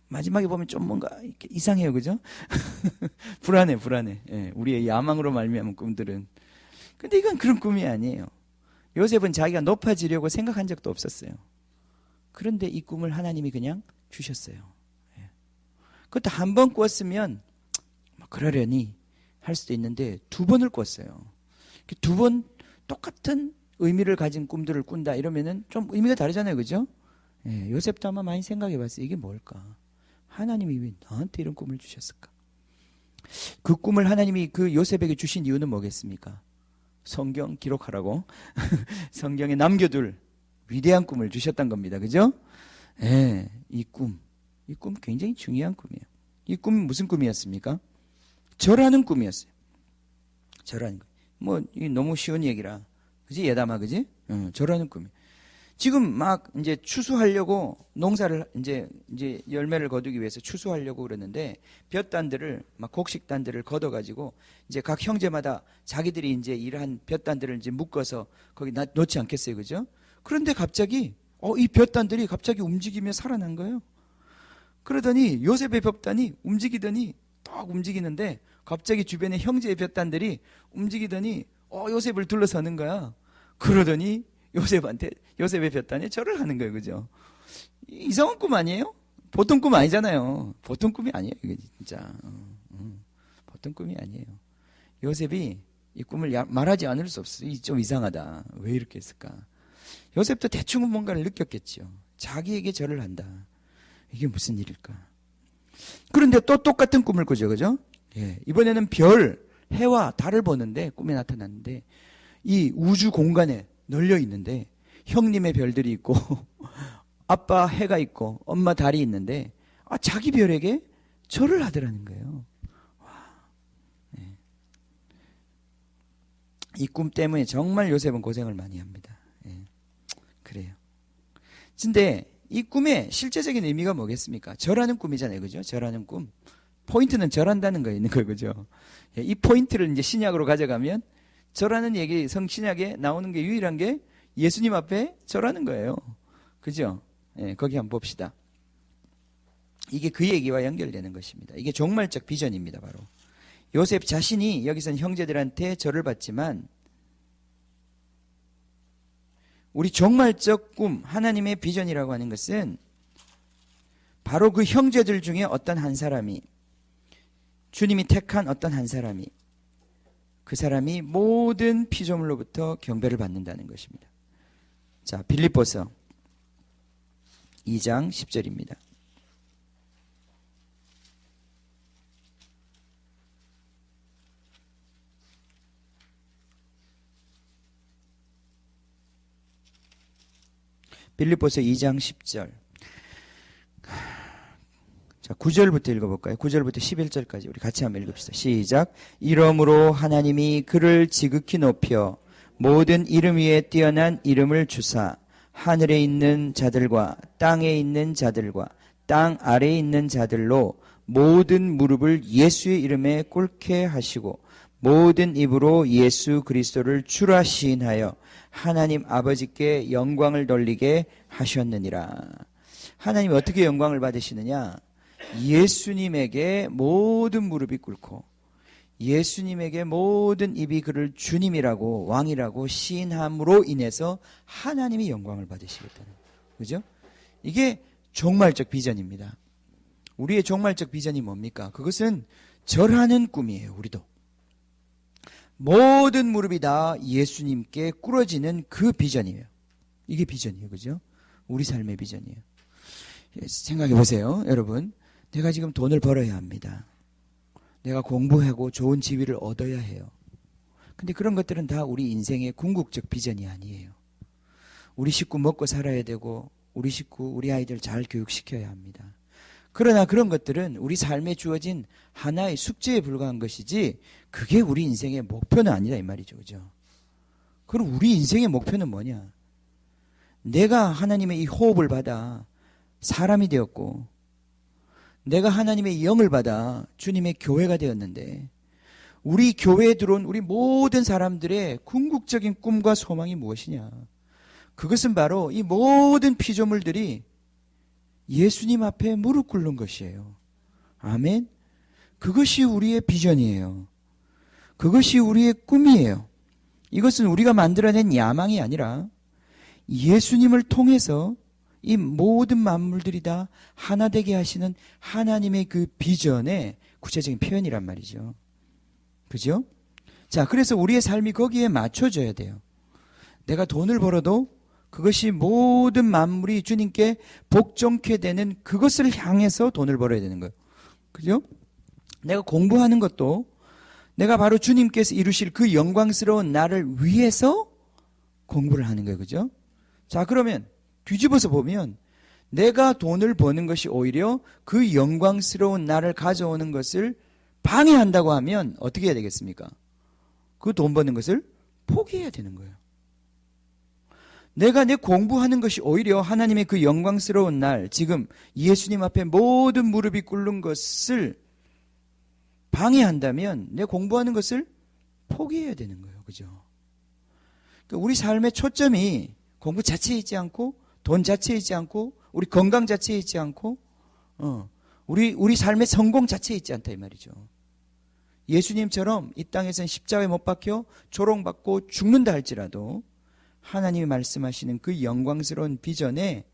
마지막에 보면 좀 뭔가 이렇게 이상해요. 그죠? 불안해. 예. 우리의 야망으로 말미암은 꿈들은. 근데 이건 그런 꿈이 아니에요. 요셉은 자기가 높아지려고 생각한 적도 없었어요. 그런데 이 꿈을 하나님이 그냥 주셨어요. 예. 그것도 한 번 꿨으면 그러려니 할 수도 있는데 두 번을 꿨어요. 두 번 똑같은 의미를 가진 꿈들을 꾼다 이러면은 좀 의미가 다르잖아요. 그죠? 예. 요셉도 아마 많이 생각해 봤어요. 이게 뭘까? 하나님이 왜 나한테 이런 꿈을 주셨을까? 그 꿈을 하나님이 그 요셉에게 주신 이유는 뭐겠습니까? 성경 기록하라고 성경에 남겨둘 위대한 꿈을 주셨던 겁니다. 그죠? 예, 이 꿈 굉장히 중요한 꿈이에요. 이 꿈은 무슨 꿈이었습니까? 절하는 꿈이었어요. 절하는 꿈. 뭐 너무 쉬운 얘기라, 그지? 예담아, 그지? 절하는 꿈이. 지금 막 이제 추수하려고 농사를 이제 열매를 거두기 위해서 추수하려고 그러는데 볕단들을 막 곡식단들을 걷어가지고 이제 각 형제마다 자기들이 이제 일한 볕단들을 이제 묶어서 거기 놓지 않겠어요, 그죠? 그런데 갑자기 이 볕단들이 갑자기 움직이며 살아난 거예요. 그러더니 요셉의 볕단이 움직이더니 딱 움직이는데 갑자기 주변의 형제의 볕단들이 움직이더니 요셉을 둘러서는 거야. 그러더니 요셉의 볕단에 절을 하는 거예요. 그죠? 이상한 꿈 아니에요? 보통 꿈 아니잖아요. 보통 꿈이 아니에요. 이게 진짜. 보통 꿈이 아니에요. 요셉이 이 꿈을 말하지 않을 수 없어요. 좀 이상하다. 왜 이렇게 했을까? 요셉도 대충은 뭔가를 느꼈겠죠. 자기에게 절을 한다. 이게 무슨 일일까? 그런데 또 똑같은 꿈을 꾸죠. 그죠? 예. 이번에는 별, 해와 달을 보는데 꿈에 나타났는데 이 우주 공간에 널려 있는데 형님의 별들이 있고 아빠 해가 있고 엄마 달이 있는데 자기 별에게 절을 하더라는 거예요. 와. 네. 이 꿈 때문에 정말 요셉은 고생을 많이 합니다. 네. 근데 이 꿈의 실제적인 의미가 뭐겠습니까? 절하는 꿈이잖아요. 그죠? 절하는 꿈. 포인트는 절한다는 거에 있는 거예요. 그죠? 이 포인트를 이제 신약으로 가져가면 절하는 얘기, 성신약에 나오는 게 유일한 게 예수님 앞에 절하는 거예요. 그죠? 예, 거기 한번 봅시다. 이게 그 얘기와 연결되는 것입니다. 이게 종말적 비전입니다. 바로 요셉 자신이 여기서는 형제들한테 절을 받지만 우리 종말적 꿈, 하나님의 비전이라고 하는 것은 바로 그 형제들 중에 어떤 한 사람이, 주님이 택한 어떤 한 사람이, 그 사람이 모든 피조물로부터 경배를 받는다는 것입니다. 자, 빌립보서 2장 10절입니다. 빌립보서 2장 10절. 자, 9절부터 읽어볼까요? 9절부터 11절까지 우리 같이 한번 읽읍시다. 시작. 이러므로 하나님이 그를 지극히 높여 모든 이름 위에 뛰어난 이름을 주사 하늘에 있는 자들과 땅에 있는 자들과 땅 아래에 있는 자들로 모든 무릎을 예수의 이름에 꿇게 하시고 모든 입으로 예수 그리스도를 주라 시인하여 하나님 아버지께 영광을 돌리게 하셨느니라. 하나님이 어떻게 영광을 받으시느냐? 예수님에게 모든 무릎이 꿇고 예수님에게 모든 입이 그를 주님이라고 왕이라고 시인함으로 인해서 하나님이 영광을 받으시겠다는 거예요. 그죠? 이게 종말적 비전입니다. 우리의 종말적 비전이 뭡니까? 그것은 절하는 꿈이에요. 우리도. 모든 무릎이 다 예수님께 꿇어지는 그 비전이에요. 이게 비전이에요. 그죠? 우리 삶의 비전이에요. 생각해 보세요. 여러분. 내가 지금 돈을 벌어야 합니다. 내가 공부하고 좋은 지위를 얻어야 해요. 근데 그런 것들은 다 우리 인생의 궁극적 비전이 아니에요. 우리 식구 먹고 살아야 되고 우리 식구, 우리 아이들 잘 교육시켜야 합니다. 그러나 그런 것들은 우리 삶에 주어진 하나의 숙제에 불과한 것이지 그게 우리 인생의 목표는 아니다 이 말이죠. 그죠? 그럼 우리 인생의 목표는 뭐냐? 내가 하나님의 이 호흡을 받아 사람이 되었고 내가 하나님의 영을 받아 주님의 교회가 되었는데 우리 교회에 들어온 우리 모든 사람들의 궁극적인 꿈과 소망이 무엇이냐? 그것은 바로 이 모든 피조물들이 예수님 앞에 무릎 꿇는 것이에요. 아멘. 그것이 우리의 비전이에요. 그것이 우리의 꿈이에요. 이것은 우리가 만들어낸 야망이 아니라 예수님을 통해서 이 모든 만물들이 다 하나 되게 하시는 하나님의 그 비전의 구체적인 표현이란 말이죠. 그죠? 자, 그래서 우리의 삶이 거기에 맞춰져야 돼요. 내가 돈을 벌어도 그것이 모든 만물이 주님께 복종케 되는 그것을 향해서 돈을 벌어야 되는 거예요. 그죠? 내가 공부하는 것도 내가 바로 주님께서 이루실 그 영광스러운 나를 위해서 공부를 하는 거예요. 그죠? 자, 그러면 뒤집어서 보면 내가 돈을 버는 것이 오히려 그 영광스러운 나를 가져오는 것을 방해한다고 하면 어떻게 해야 되겠습니까? 그 돈 버는 것을 포기해야 되는 거예요. 내가 내 공부하는 것이 오히려 하나님의 그 영광스러운 날, 지금 예수님 앞에 모든 무릎이 꿇는 것을 방해한다면 내 공부하는 것을 포기해야 되는 거예요. 그죠? 그러니까 우리 삶의 초점이 공부 자체에 있지 않고 돈 자체에 있지 않고 우리 건강 자체에 있지 않고 우리 삶의 성공 자체에 있지 않다 이 말이죠. 예수님처럼 이 땅에서는 십자가에 못 박혀 조롱받고 죽는다 할지라도 하나님이 말씀하시는 그 영광스러운 비전에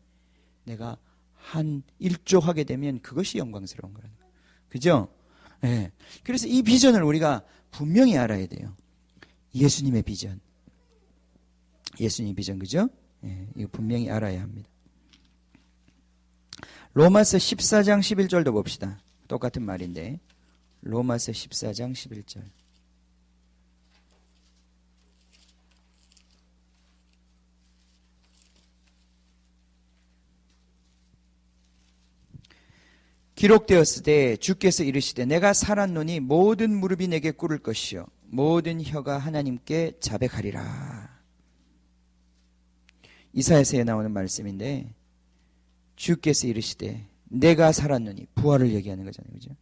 내가 한 일조하게 되면 그것이 영광스러운 거라는 거예요. 그죠? 네. 그래서 이 비전을 우리가 분명히 알아야 돼요. 예수님의 비전. 예수님의 비전, 그죠? 네. 이거 분명히 알아야 합니다. 로마서 14장 11절도 봅시다. 똑같은 말인데 로마서 14장 11절. 기록되었으되 주께서 이르시되 내가 살았노니 모든 무릎이 내게 꿇을 것이요 모든 혀가 하나님께 자백하리라. 이사야서에 나오는 말씀인데 주께서 이르시되 내가 살았노니 부활을 얘기하는 거잖아요. 그죠?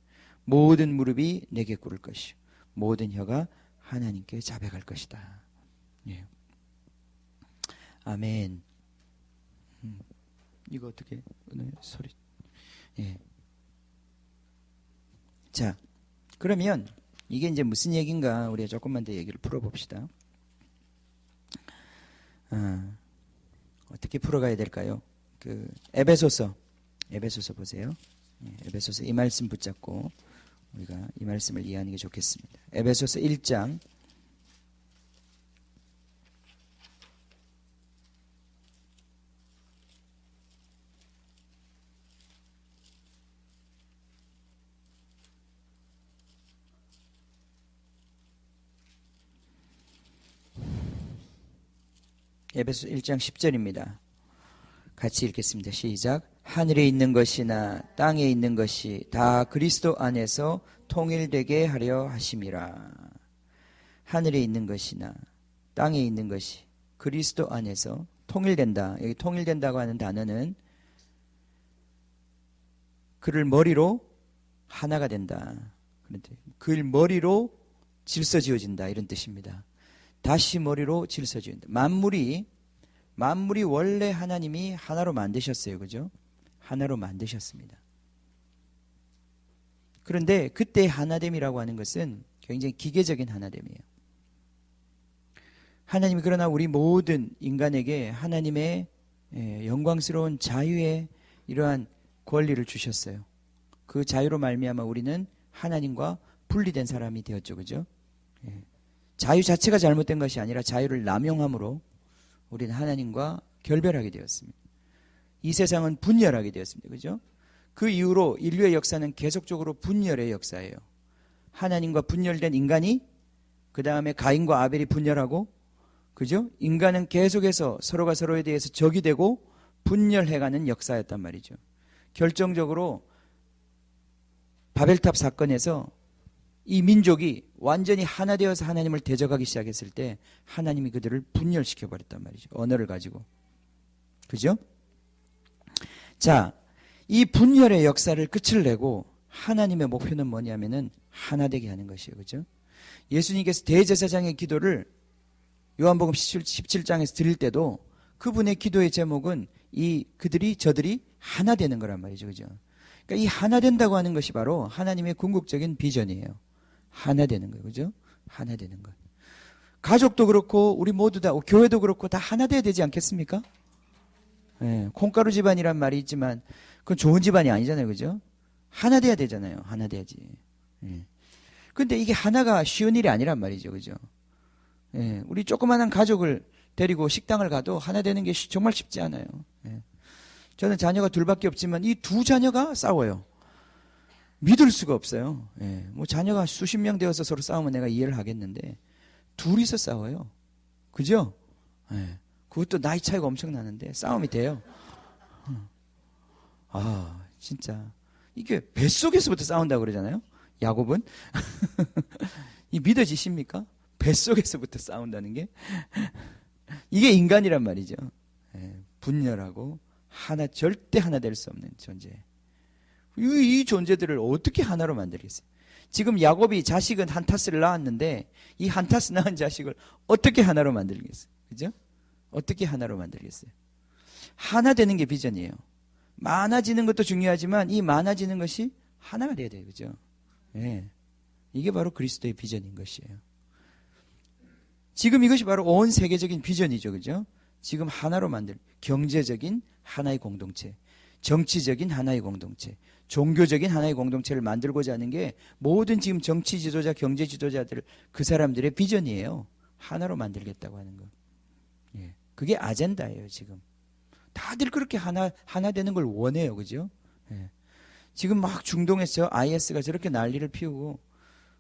모든 무릎이 내게 꿇을 것이요 모든 혀가 하나님께 자백할 것이다. 예. 아멘. 이거 어떻게 오늘 소리? 예. 자, 그러면 이게 이제 무슨 얘기인가 우리가 조금만 더 얘기를 풀어봅시다. 어떻게 풀어가야 될까요? 그 에베소서 보세요. 예, 에베소서 이 말씀 붙잡고 우리가 이 말씀을 이해하는 게 좋겠습니다. 에베소서 1장 에베소 1장 10절입니다. 같이 읽겠습니다. 시작. 하늘에 있는 것이나 땅에 있는 것이 다 그리스도 안에서 통일되게 하려 하심이라. 하늘에 있는 것이나 땅에 있는 것이 그리스도 안에서 통일된다. 여기 통일된다고 하는 단어는 그를 머리로 하나가 된다. 그런데 그를 머리로 질서 지어진다. 이런 뜻입니다. 다시 머리로 질서 지어진다. 만물이 원래 하나님이 하나로 만드셨어요. 그죠? 하나로 만드셨습니다. 그런데 그때 하나됨이라고 하는 것은 굉장히 기계적인 하나됨이에요. 하나님이 그러나 우리 모든 인간에게 하나님의 영광스러운 자유의 이러한 권리를 주셨어요. 그 자유로 말미암아 우리는 하나님과 분리된 사람이 되었죠. 그죠? 자유 자체가 잘못된 것이 아니라 자유를 남용함으로 우리는 하나님과 결별하게 되었습니다. 이 세상은 분열하게 되었습니다. 그죠? 그 이후로 인류의 역사는 계속적으로 분열의 역사예요. 하나님과 분열된 인간이 그 다음에 가인과 아벨이 분열하고 그죠? 인간은 계속해서 서로가 서로에 대해서 적이 되고 분열해가는 역사였단 말이죠. 결정적으로 바벨탑 사건에서 이 민족이 완전히 하나 되어서 하나님을 대적하기 시작했을 때 하나님이 그들을 분열시켜버렸단 말이죠. 언어를 가지고. 그죠? 자, 이 분열의 역사를 끝을 내고 하나님의 목표는 뭐냐면은 하나 되게 하는 것이에요. 그죠? 예수님께서 대제사장의 기도를 요한복음 17장에서 드릴 때도 그분의 기도의 제목은 저들이 하나 되는 거란 말이죠. 그죠? 그러니까 이 하나 된다고 하는 것이 바로 하나님의 궁극적인 비전이에요. 하나 되는 거예요. 그죠? 하나 되는 것. 가족도 그렇고 우리 모두 다 교회도 그렇고 다 하나 돼야 되지 않겠습니까? 예, 콩가루 집안이란 말이 있지만 그건 좋은 집안이 아니잖아요. 그죠? 하나 돼야 되잖아요. 하나 돼야지. 예. 근데 이게 하나가 쉬운 일이 아니란 말이죠. 그죠? 예, 우리 조그마한 가족을 데리고 식당을 가도 하나 되는 게 정말 쉽지 않아요. 예. 저는 자녀가 둘밖에 없지만 이 두 자녀가 싸워요. 믿을 수가 없어요. 예, 뭐 자녀가 수십 명 되어서 서로 싸우면 내가 이해를 하겠는데 둘이서 싸워요. 그죠? 예, 그것도 나이 차이가 엄청 나는데 싸움이 돼요. 아, 진짜 이게 뱃속에서부터 싸운다고 그러잖아요. 야곱은 이 믿어지십니까? 뱃속에서부터 싸운다는 게 이게 인간이란 말이죠. 예, 분열하고 절대 하나 될 수 없는 존재. 이 존재들을 어떻게 하나로 만들겠어요? 지금 야곱이 자식은 한타스를 낳았는데 이 한타스 낳은 자식을 어떻게 하나로 만들겠어요? 그죠? 어떻게 하나로 만들겠어요? 하나 되는 게 비전이에요. 많아지는 것도 중요하지만 이 많아지는 것이 하나가 돼야 돼요. 그죠? 예. 이게 바로 그리스도의 비전인 것이에요. 지금 이것이 바로 온 세계적인 비전이죠. 그죠? 지금 하나로 경제적인 하나의 공동체, 정치적인 하나의 공동체, 종교적인 하나의 공동체를 만들고자 하는 게 모든 지금 정치 지도자, 경제 지도자들 그 사람들의 비전이에요. 하나로 만들겠다고 하는 거. 예. 그게 아젠다예요, 지금. 다들 그렇게 하나 되는 걸 원해요. 그죠? 예. 지금 막 중동에서 IS가 저렇게 난리를 피우고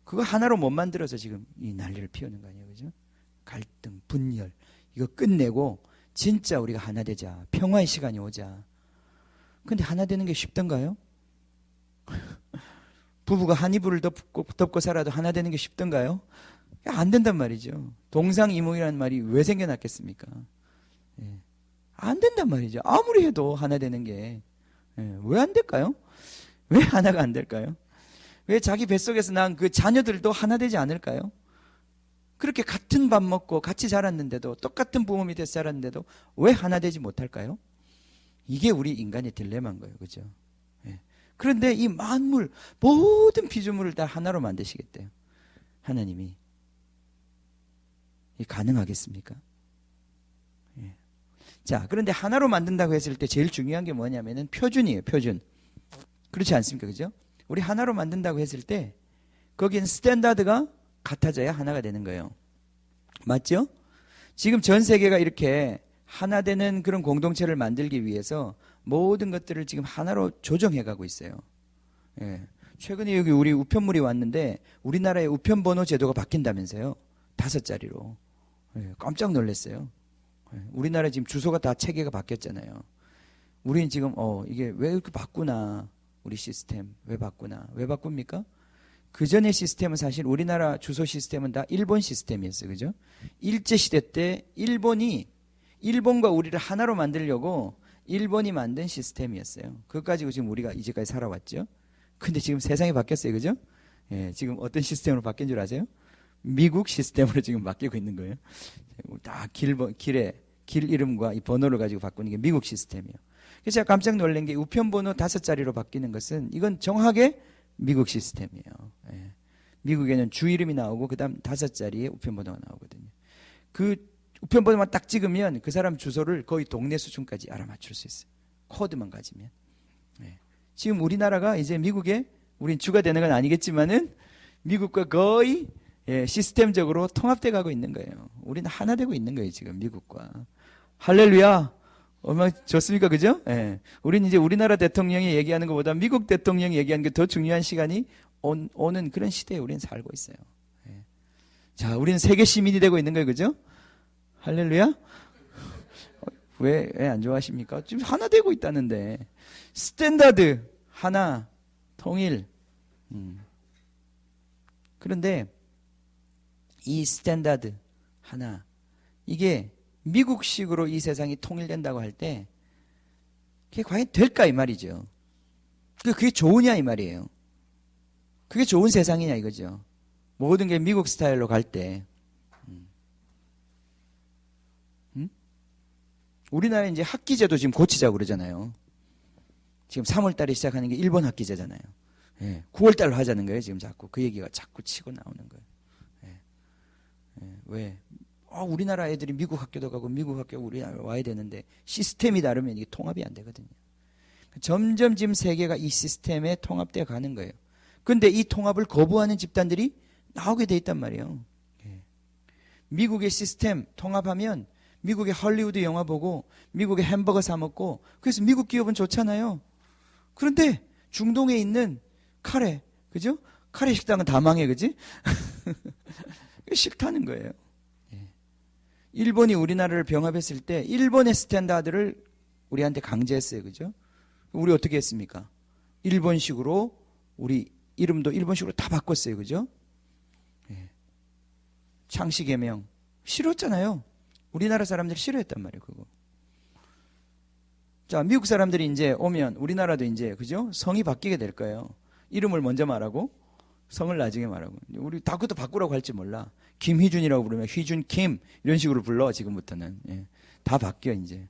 그거 하나로 못 만들어서 지금 이 난리를 피우는 거 아니에요. 그죠? 갈등, 분열 이거 끝내고 진짜 우리가 하나 되자. 평화의 시간이 오자. 근데 하나 되는 게 쉽던가요? 부부가 한 이불을 덮고 살아도 하나 되는 게 쉽던가요? 안 된단 말이죠. 동상이몽이라는 말이 왜 생겨났겠습니까? 예. 안 된단 말이죠. 아무리 해도 하나 되는 게 왜 안 될까요? 왜 하나가 안 될까요? 왜 자기 뱃속에서 난 그 자녀들도 하나 되지 않을까요? 그렇게 같은 밥 먹고 같이 자랐는데도, 똑같은 부모 밑에서 자랐는데도 왜 하나 되지 못할까요? 이게 우리 인간의 딜레마인 거예요. 그죠? 그런데 이 만물, 모든 피조물을 다 하나로 만드시겠대요. 하나님이. 가능하겠습니까? 자, 그런데 하나로 만든다고 했을 때 제일 중요한 게 뭐냐면은 표준이에요. 표준. 그렇지 않습니까? 그죠? 우리 하나로 만든다고 했을 때 거기는 스탠다드가 같아져야 하나가 되는 거예요. 맞죠? 지금 전 세계가 이렇게 하나 되는 그런 공동체를 만들기 위해서 모든 것들을 지금 하나로 조정해 가고 있어요. 최근에 여기 우리 우편물이 왔는데 우리나라의 우편번호 제도가 바뀐다면서요. 5자리로. 깜짝 놀랐어요. 우리나라 지금 주소가 다 체계가 바뀌었잖아요. 우리는 지금 이게 왜 이렇게 바꾸나, 우리 시스템 왜 바꾸나. 왜 바꿉니까? 그 전의 시스템은 사실 우리나라 주소 시스템은 다 일본 시스템이었어요. 그죠? 일제시대 때 일본과 우리를 하나로 만들려고 일본이 만든 시스템이었어요. 그거 가지고 지금 우리가 이제까지 살아왔죠. 근데 지금 세상이 바뀌었어요. 그죠? 지금 어떤 시스템으로 바뀐 줄 아세요? 미국 시스템으로 지금 바뀌고 있는 거예요. 다 길 이름과 이 번호를 가지고 바꾸는 게 미국 시스템이에요. 그래서 제가 깜짝 놀란 게 우편번호 5자리로 바뀌는 것은 이건 정확하게 미국 시스템이에요. 미국에는 주 이름이 나오고 그 다음 5자리의 우편번호가 나오거든요. 그 우편번호만 딱 찍으면 그 사람 주소를 거의 동네 수준까지 알아맞출 수 있어요. 코드만 가지면. 지금 우리나라가 이제 미국에, 우린 주가 되는 건 아니겠지만은 미국과 거의 시스템적으로 통합돼 가고 있는 거예요. 우리는 하나 되고 있는 거예요. 지금 미국과. 할렐루야. 얼마나 좋습니까? 그죠? 우리는 이제 우리나라 대통령이 얘기하는 것보다 미국 대통령이 얘기하는 게 더 중요한 시간이 오는 그런 시대에 우리는 살고 있어요. 자, 우리는 세계 시민이 되고 있는 거예요. 그죠? 할렐루야. 왜 안 좋아하십니까? 지금 하나 되고 있다는데. 스탠다드 하나, 통일. 그런데 이 스탠다드 하나, 이게 미국식으로 이 세상이 통일된다고 할 때 그게 과연 될까 이 말이죠. 그게 좋으냐 이 말이에요. 그게 좋은 세상이냐 이거죠. 모든 게 미국 스타일로 갈 때. 우리나라 이제 학기제도 지금 고치자고 그러잖아요. 지금 3월달에 시작하는 게 일본 학기제잖아요. 9월달로 하자는 거예요. 지금 자꾸 그 얘기가 자꾸 치고 나오는 거예요. 왜? 우리나라 애들이 미국 학교도 가고 미국 학교 우리나라 와야 되는데 시스템이 다르면 이게 통합이 안 되거든요. 점점 지금 세계가 이 시스템에 통합되어 가는 거예요. 그런데 이 통합을 거부하는 집단들이 나오게 돼 있단 말이에요. 미국의 시스템 통합하면 미국의 헐리우드 영화 보고 미국의 햄버거 사 먹고, 그래서 미국 기업은 좋잖아요. 그런데 중동에 있는 카레, 그죠? 카레 식당은 다 망해, 그지? 싫다는 거예요. 일본이 우리나라를 병합했을 때 일본의 스탠다드를 우리한테 강제했어요. 그죠? 우리 어떻게 했습니까? 일본식으로 우리 이름도 일본식으로 다 바꿨어요. 그죠? 창씨개명 싫었잖아요. 우리나라 사람들이 싫어했단 말이에요. 그거. 자, 미국 사람들이 이제 오면 우리나라도 이제, 그죠? 성이 바뀌게 될 거예요. 이름을 먼저 말하고 성을 나중에 말하고. 우리 다 그것도 바꾸라고 할지 몰라. 김희준이라고 부르면 휘준 김 이런 식으로 불러. 지금부터는 다 바뀌어 이제.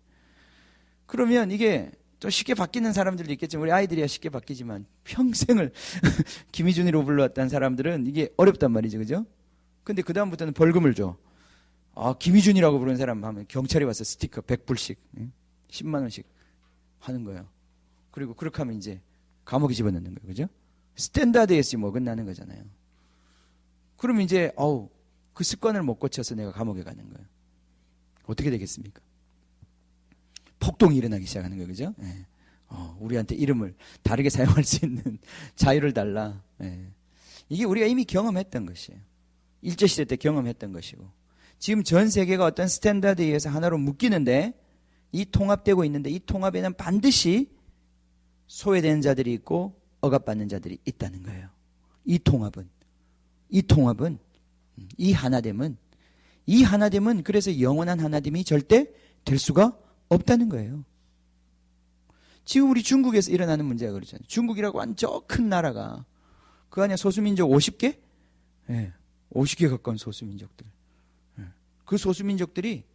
그러면 이게 좀 쉽게 바뀌는 사람들도 있겠지만 우리 아이들이야 쉽게 바뀌지만 평생을 김희준이라고 불러왔다는 사람들은 이게 어렵단 말이죠. 그죠? 근데 그 다음부터는 벌금을 줘. 김희준이라고 부르는 사람 하면 경찰이 와서 스티커 100불씩 10만 원씩 하는 거예요. 그리고 그렇게 하면 이제 감옥에 집어넣는 거예요. 그죠? 스탠다드에 어긋나는 거잖아요. 그럼 이제 그 습관을 못 고쳐서 내가 감옥에 가는 거예요. 어떻게 되겠습니까? 폭동이 일어나기 시작하는 거예요. 그죠? 우리한테 이름을 다르게 사용할 수 있는 자유를 달라. 이게 우리가 이미 경험했던 것이에요. 일제시대 때 경험했던 것이고, 지금 전 세계가 어떤 스탠다드에 의해서 하나로 묶이는데, 이 통합되고 있는데 이 통합에는 반드시 소외되는 자들이 있고 억압받는 자들이 있다는 거예요. 이 통합은 이 하나됨은 그래서 영원한 하나됨이 절대 될 수가 없다는 거예요. 지금 우리 중국에서 일어나는 문제가 그렇잖아요. 중국이라고 완전 큰 나라가 그 안에 소수민족 50개? 예, 50개 가까운 소수민족들. 예. 그 소수민족들이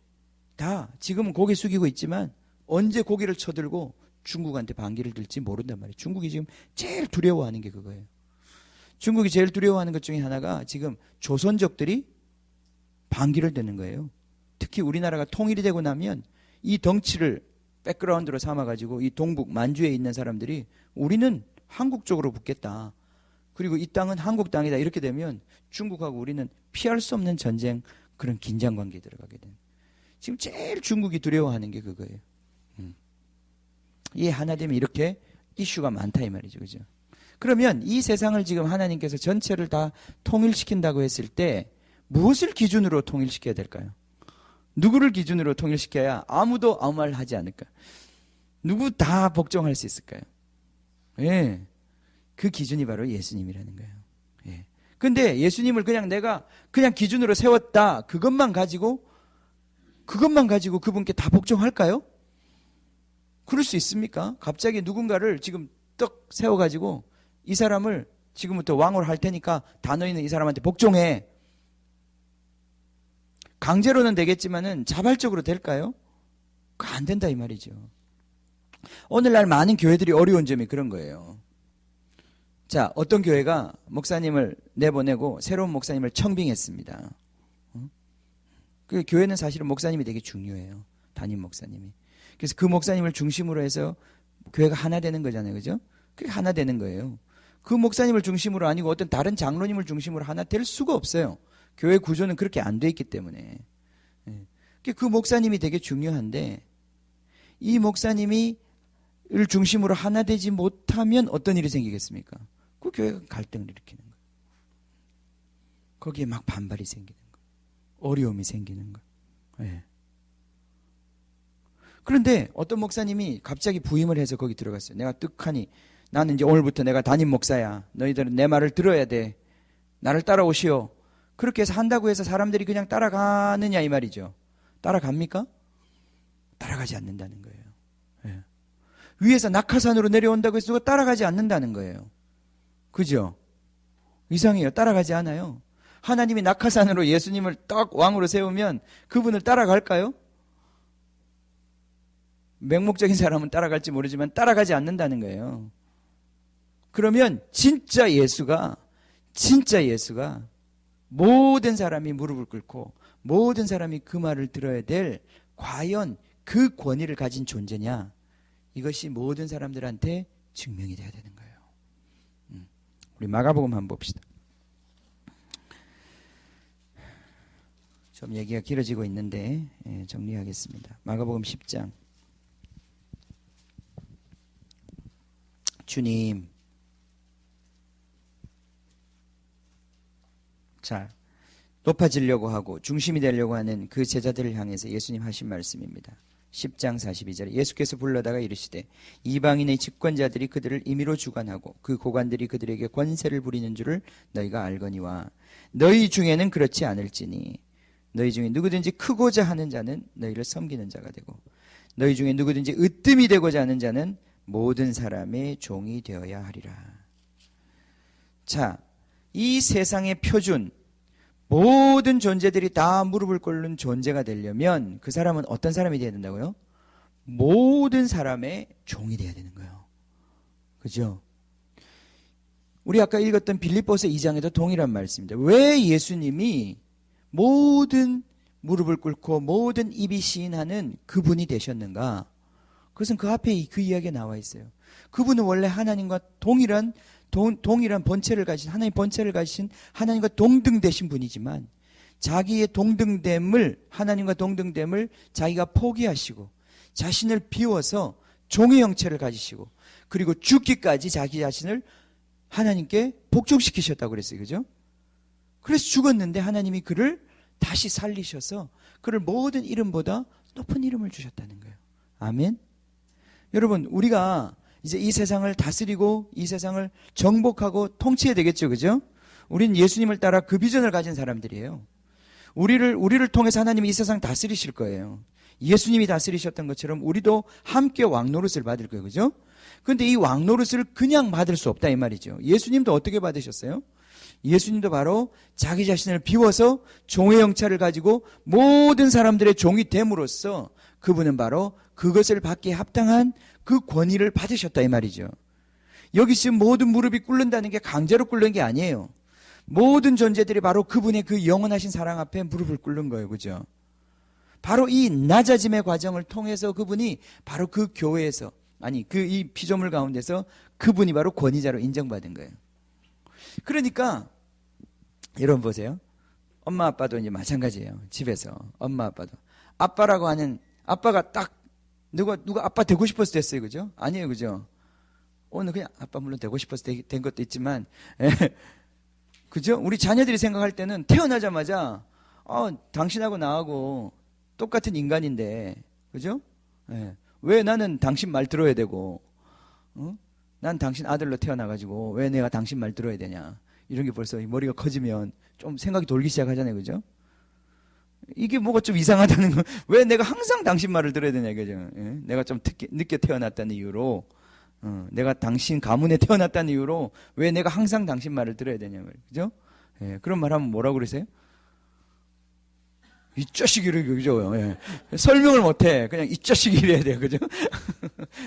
다 지금은 고개 숙이고 있지만 언제 고개를 쳐들고 중국한테 반기를 들지 모른단 말이에요. 중국이 지금 제일 두려워하는 게 그거예요. 중국이 제일 두려워하는 것 중에 하나가 지금 조선족들이 반기를 드는 거예요. 특히 우리나라가 통일이 되고 나면 이 덩치를 백그라운드로 삼아가지고 이 동북 만주에 있는 사람들이 우리는 한국 쪽으로 붙겠다. 그리고 이 땅은 한국 땅이다. 이렇게 되면 중국하고 우리는 피할 수 없는 전쟁, 그런 긴장 관계에 들어가게 돼요. 지금 제일 중국이 두려워하는 게 그거예요. 이 하나 되면 이렇게 이슈가 많다 이 말이죠. 그죠? 그러면 이 세상을 지금 하나님께서 전체를 다 통일시킨다고 했을 때 무엇을 기준으로 통일시켜야 될까요? 누구를 기준으로 통일시켜야 아무도 아무 말 하지 않을까? 누구 다 복종할 수 있을까요? 예. 그 기준이 바로 예수님이라는 거예요. 예. 근데 예수님을 그냥 내가 그냥 기준으로 세웠다. 그것만 가지고 그분께 다 복종할까요? 그럴 수 있습니까? 갑자기 누군가를 지금 떡 세워가지고 이 사람을 지금부터 왕으로 할 테니까 다 너희는 이 사람한테 복종해. 강제로는 되겠지만은 자발적으로 될까요? 그거 안 된다 이 말이죠. 오늘날 많은 교회들이 어려운 점이 그런 거예요. 자, 어떤 교회가 목사님을 내보내고 새로운 목사님을 청빙했습니다. 그 교회는 사실은 목사님이 되게 중요해요. 담임 목사님이. 그래서 그 목사님을 중심으로 해서 교회가 하나 되는 거잖아요. 그죠? 그게 하나 되는 거예요. 그 목사님을 중심으로 아니고 어떤 다른 장로님을 중심으로 하나 될 수가 없어요. 교회 구조는 그렇게 안 돼 있기 때문에. 그 목사님이 되게 중요한데 이 목사님이 을 중심으로 하나 되지 못하면 어떤 일이 생기겠습니까? 그 교회가 갈등을 일으키는 거예요. 거기에 막 반발이 생기는 거예요. 어려움이 생기는 거예요. 네. 그런데 어떤 목사님이 갑자기 부임을 해서 거기 들어갔어요. 내가 뜻하니 나는 이제 오늘부터 내가 담임 목사야. 너희들은 내 말을 들어야 돼. 나를 따라오시오. 그렇게 해서 한다고 해서 사람들이 그냥 따라가느냐 이 말이죠. 따라갑니까? 따라가지 않는다는 거예요. 네. 위에서 낙하산으로 내려온다고 해서 누가 따라가지 않는다는 거예요. 그죠? 이상해요. 따라가지 않아요. 하나님이 낙하산으로 예수님을 딱 왕으로 세우면 그분을 따라갈까요? 맹목적인 사람은 따라갈지 모르지만 따라가지 않는다는 거예요. 그러면 진짜 예수가 모든 사람이 무릎을 꿇고 모든 사람이 그 말을 들어야 될 과연 그 권위를 가진 존재냐? 이것이 모든 사람들한테 증명이 돼야 되는 거예요. 우리 마가복음 한번 봅시다. 좀 얘기가 길어지고 있는데 정리하겠습니다. 마가복음 10장. 주님, 자, 높아지려고 하고 중심이 되려고 하는 그 제자들을 향해서 예수님 하신 말씀입니다. 10장 42절에 예수께서 불러다가 이르시되 이방인의 집권자들이 그들을 임의로 주관하고 그 고관들이 그들에게 권세를 부리는 줄을 너희가 알거니와 너희 중에는 그렇지 않을지니 너희 중에 누구든지 크고자 하는 자는 너희를 섬기는 자가 되고 너희 중에 누구든지 으뜸이 되고자 하는 자는 모든 사람의 종이 되어야 하리라. 자, 이 세상의 표준 모든 존재들이 다 무릎을 꿇는 존재가 되려면 그 사람은 어떤 사람이 되어야 된다고요? 모든 사람의 종이 되어야 되는 거예요. 그죠? 우리 아까 읽었던 빌립보서 2장에도 동일한 말씀입니다. 왜 예수님이 모든 무릎을 꿇고 모든 입이 시인하는 그분이 되셨는가? 그것은 그 앞에 그 이야기가 나와 있어요. 그분은 원래 하나님과 동일한 본체를 가진 하나님 본체를 가진 하나님과 동등되신 분이지만 자기의 동등됨을 하나님과 동등됨을 자기가 포기하시고 자신을 비워서 종의 형체를 가지시고 그리고 죽기까지 자기 자신을 하나님께 복종시키셨다고 그랬어요. 그죠? 그래서 죽었는데 하나님이 그를 다시 살리셔서 그를 모든 이름보다 높은 이름을 주셨다는 거예요. 아멘. 여러분, 우리가 이제 이 세상을 다스리고 이 세상을 정복하고 통치해야 되겠죠. 그죠? 우리는 예수님을 따라 그 비전을 가진 사람들이에요. 우리를 통해서 하나님이 이 세상 다스리실 거예요. 예수님이 다스리셨던 것처럼 우리도 함께 왕노릇을 받을 거예요. 그죠? 근데 이 왕노릇을 그냥 받을 수 없다 이 말이죠. 예수님도 어떻게 받으셨어요? 예수님도 바로 자기 자신을 비워서 종의 형체를 가지고 모든 사람들의 종이 됨으로써 그분은 바로 그것을 받기에 합당한 그 권위를 받으셨다 이 말이죠. 여기 지금 모든 무릎이 꿇는다는 게 강제로 꿇는 게 아니에요. 모든 존재들이 바로 그분의 그 영원하신 사랑 앞에 무릎을 꿇는 거예요. 그죠? 바로 이 낮아짐의 과정을 통해서 그분이 바로 그 교회에서 이 피조물 가운데서 그분이 바로 권위자로 인정받은 거예요. 그러니까 여러분 보세요. 엄마 아빠도 이제 마찬가지예요. 집에서 엄마 아빠도 아빠라고 하는 아빠가 딱 누가 아빠 되고 싶어서 됐어요. 그죠? 아니에요. 그죠? 오늘 그냥 아빠 물론 되고 싶어서 된 것도 있지만 그죠? 우리 자녀들이 생각할 때는 태어나자마자 당신하고 나하고 똑같은 인간인데 그죠? 왜 나는 당신 말 들어야 되고 난 당신 아들로 태어나가지고 왜 내가 당신 말 들어야 되냐 이런 게 벌써 머리가 커지면 좀 생각이 돌기 시작하잖아요. 그죠? 이게 뭐가 좀 이상하다는 거. 왜 내가 항상 당신 말을 들어야 되냐 이거죠. 내가 좀 늦게 태어났다는 이유로 내가 당신 가문에 태어났다는 이유로 왜 내가 항상 당신 말을 들어야 되냐 말이에요. 그죠? 그런 말 하면 뭐라고 그러세요? 이 자식이 이래, 그죠? 설명을 못 해. 그냥 이 자식이 이래야 돼요. 그죠?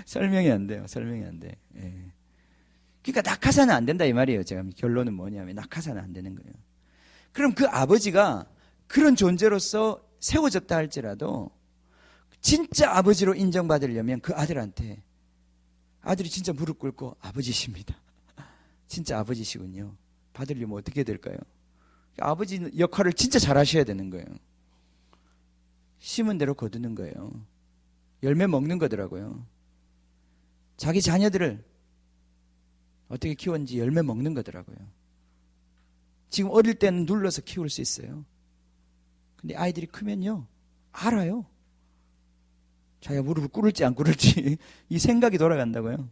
설명이 안 돼요. 설명이 안 돼. 그러니까 낙하산은 안 된다 이 말이에요. 제가 결론은 뭐냐면 낙하산은 안 되는 거예요. 그럼 그 아버지가 그런 존재로서 세워졌다 할지라도 진짜 아버지로 인정받으려면 그 아들한테 아들이 진짜 무릎 꿇고 아버지십니다. 진짜 아버지시군요. 받으려면 어떻게 될까요? 아버지 역할을 진짜 잘 하셔야 되는 거예요. 심은 대로 거두는 거예요. 열매 먹는 거더라고요. 자기 자녀들을 어떻게 키웠는지 열매 먹는 거더라고요. 지금 어릴 때는 눌러서 키울 수 있어요. 근데 아이들이 크면요 알아요. 자기가 무릎을 꿇을지 안 꿇을지 이 생각이 돌아간다고요.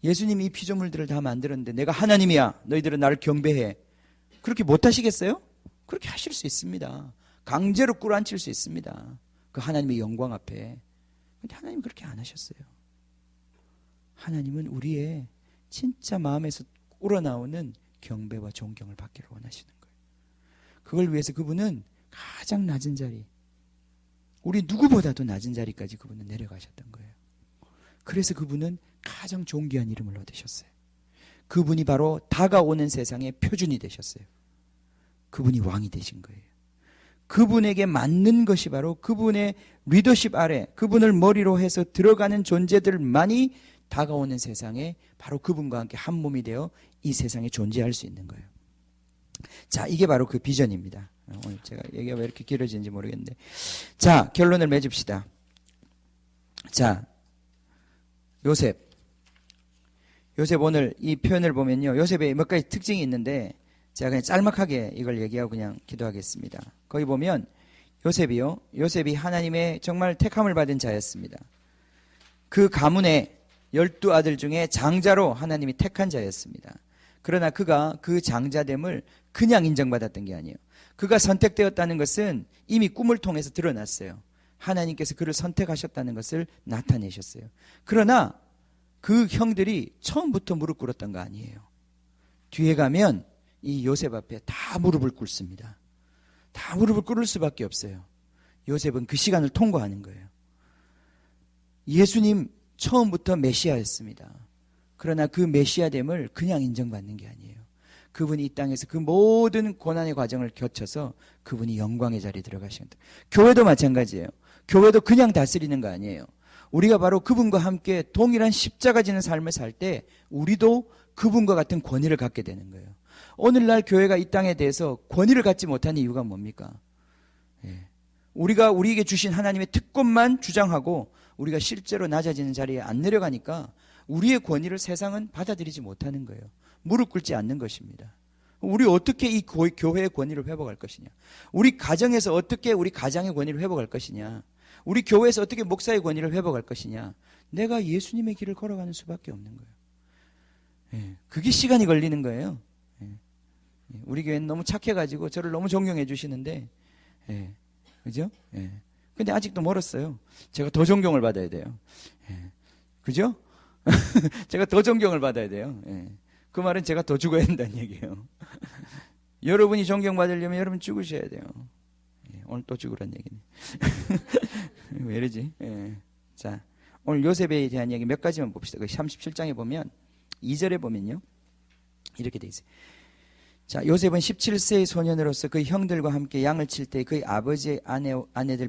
예수님이 이 피조물들을 다 만들었는데 내가 하나님이야 너희들은 나를 경배해. 그렇게 못하시겠어요? 그렇게 하실 수 있습니다. 강제로 꿇어앉힐 수 있습니다. 그 하나님의 영광 앞에. 근데 하나님은 그렇게 안 하셨어요. 하나님은 우리의 진짜 마음에서 우러나오는 경배와 존경을 받기를 원하시는 거예요. 그걸 위해서 그분은 가장 낮은 자리, 우리 누구보다도 낮은 자리까지 그분은 내려가셨던 거예요. 그래서 그분은 가장 존귀한 이름을 얻으셨어요. 그분이 바로 다가오는 세상의 표준이 되셨어요. 그분이 왕이 되신 거예요. 그분에게 맞는 것이 바로 그분의 리더십 아래 그분을 머리로 해서 들어가는 존재들만이 다가오는 세상에 바로 그분과 함께 한 몸이 되어 이 세상에 존재할 수 있는 거예요. 자, 이게 바로 그 비전입니다. 오늘 제가 얘기가 왜 이렇게 길어지는지 모르겠는데, 자, 결론을 맺읍시다. 자, 요셉 오늘 이 표현을 보면요, 요셉의 몇 가지 특징이 있는데 제가 그냥 짤막하게 이걸 얘기하고 그냥 기도하겠습니다. 거기 보면 요셉이 하나님의 정말 택함을 받은 자였습니다. 그 가문의 12아들 중에 장자로 하나님이 택한 자였습니다. 그러나 그가 그 장자됨을 그냥 인정받았던 게 아니에요. 그가 선택되었다는 것은 이미 꿈을 통해서 드러났어요. 하나님께서 그를 선택하셨다는 것을 나타내셨어요. 그러나 그 형들이 처음부터 무릎 꿇었던 거 아니에요. 뒤에 가면 이 요셉 앞에 다 무릎을 꿇습니다. 다 무릎을 꿇을 수밖에 없어요. 요셉은 그 시간을 통과하는 거예요. 예수님 처음부터 메시아였습니다. 그러나 그 메시아됨을 그냥 인정받는 게 아니에요. 그분이 이 땅에서 그 모든 고난의 과정을 거쳐서 그분이 영광의 자리에 들어가신다. 교회도 마찬가지예요. 교회도 그냥 다스리는 거 아니에요. 우리가 바로 그분과 함께 동일한 십자가 지는 삶을 살 때 우리도 그분과 같은 권위를 갖게 되는 거예요. 오늘날 교회가 이 땅에 대해서 권위를 갖지 못하는 이유가 뭡니까? 우리가 우리에게 주신 하나님의 특권만 주장하고 우리가 실제로 낮아지는 자리에 안 내려가니까 우리의 권위를 세상은 받아들이지 못하는 거예요. 무릎 꿇지 않는 것입니다. 우리 어떻게 이 교회의 권위를 회복할 것이냐? 우리 가정에서 어떻게 우리 가장의 권위를 회복할 것이냐? 우리 교회에서 어떻게 목사의 권위를 회복할 것이냐? 내가 예수님의 길을 걸어가는 수밖에 없는 거예요. 그게 시간이 걸리는 거예요. 우리 교회는 너무 착해가지고 저를 너무 존경해 주시는데 그죠? 예. 근데 아직도 멀었어요. 제가 더 존경을 받아야 돼요. 예. 그죠? 제가 더 존경을 받아야 돼요. 예. 그 말은 제가 더 죽어야 된다는 얘기예요. 여러분이 존경받으려면 여러분 죽으셔야 돼요. 예. 오늘 또 죽으란 얘기네. 왜 이러지? 예. 자, 오늘 요셉에 대한 얘기 몇 가지만 봅시다. 37장에 보면 2절에 보면요. 이렇게 돼 있어요. 자, 요셉은 17세의 소년으로서 그 형들과 함께 양을 칠 때 그의 아버지의 아내들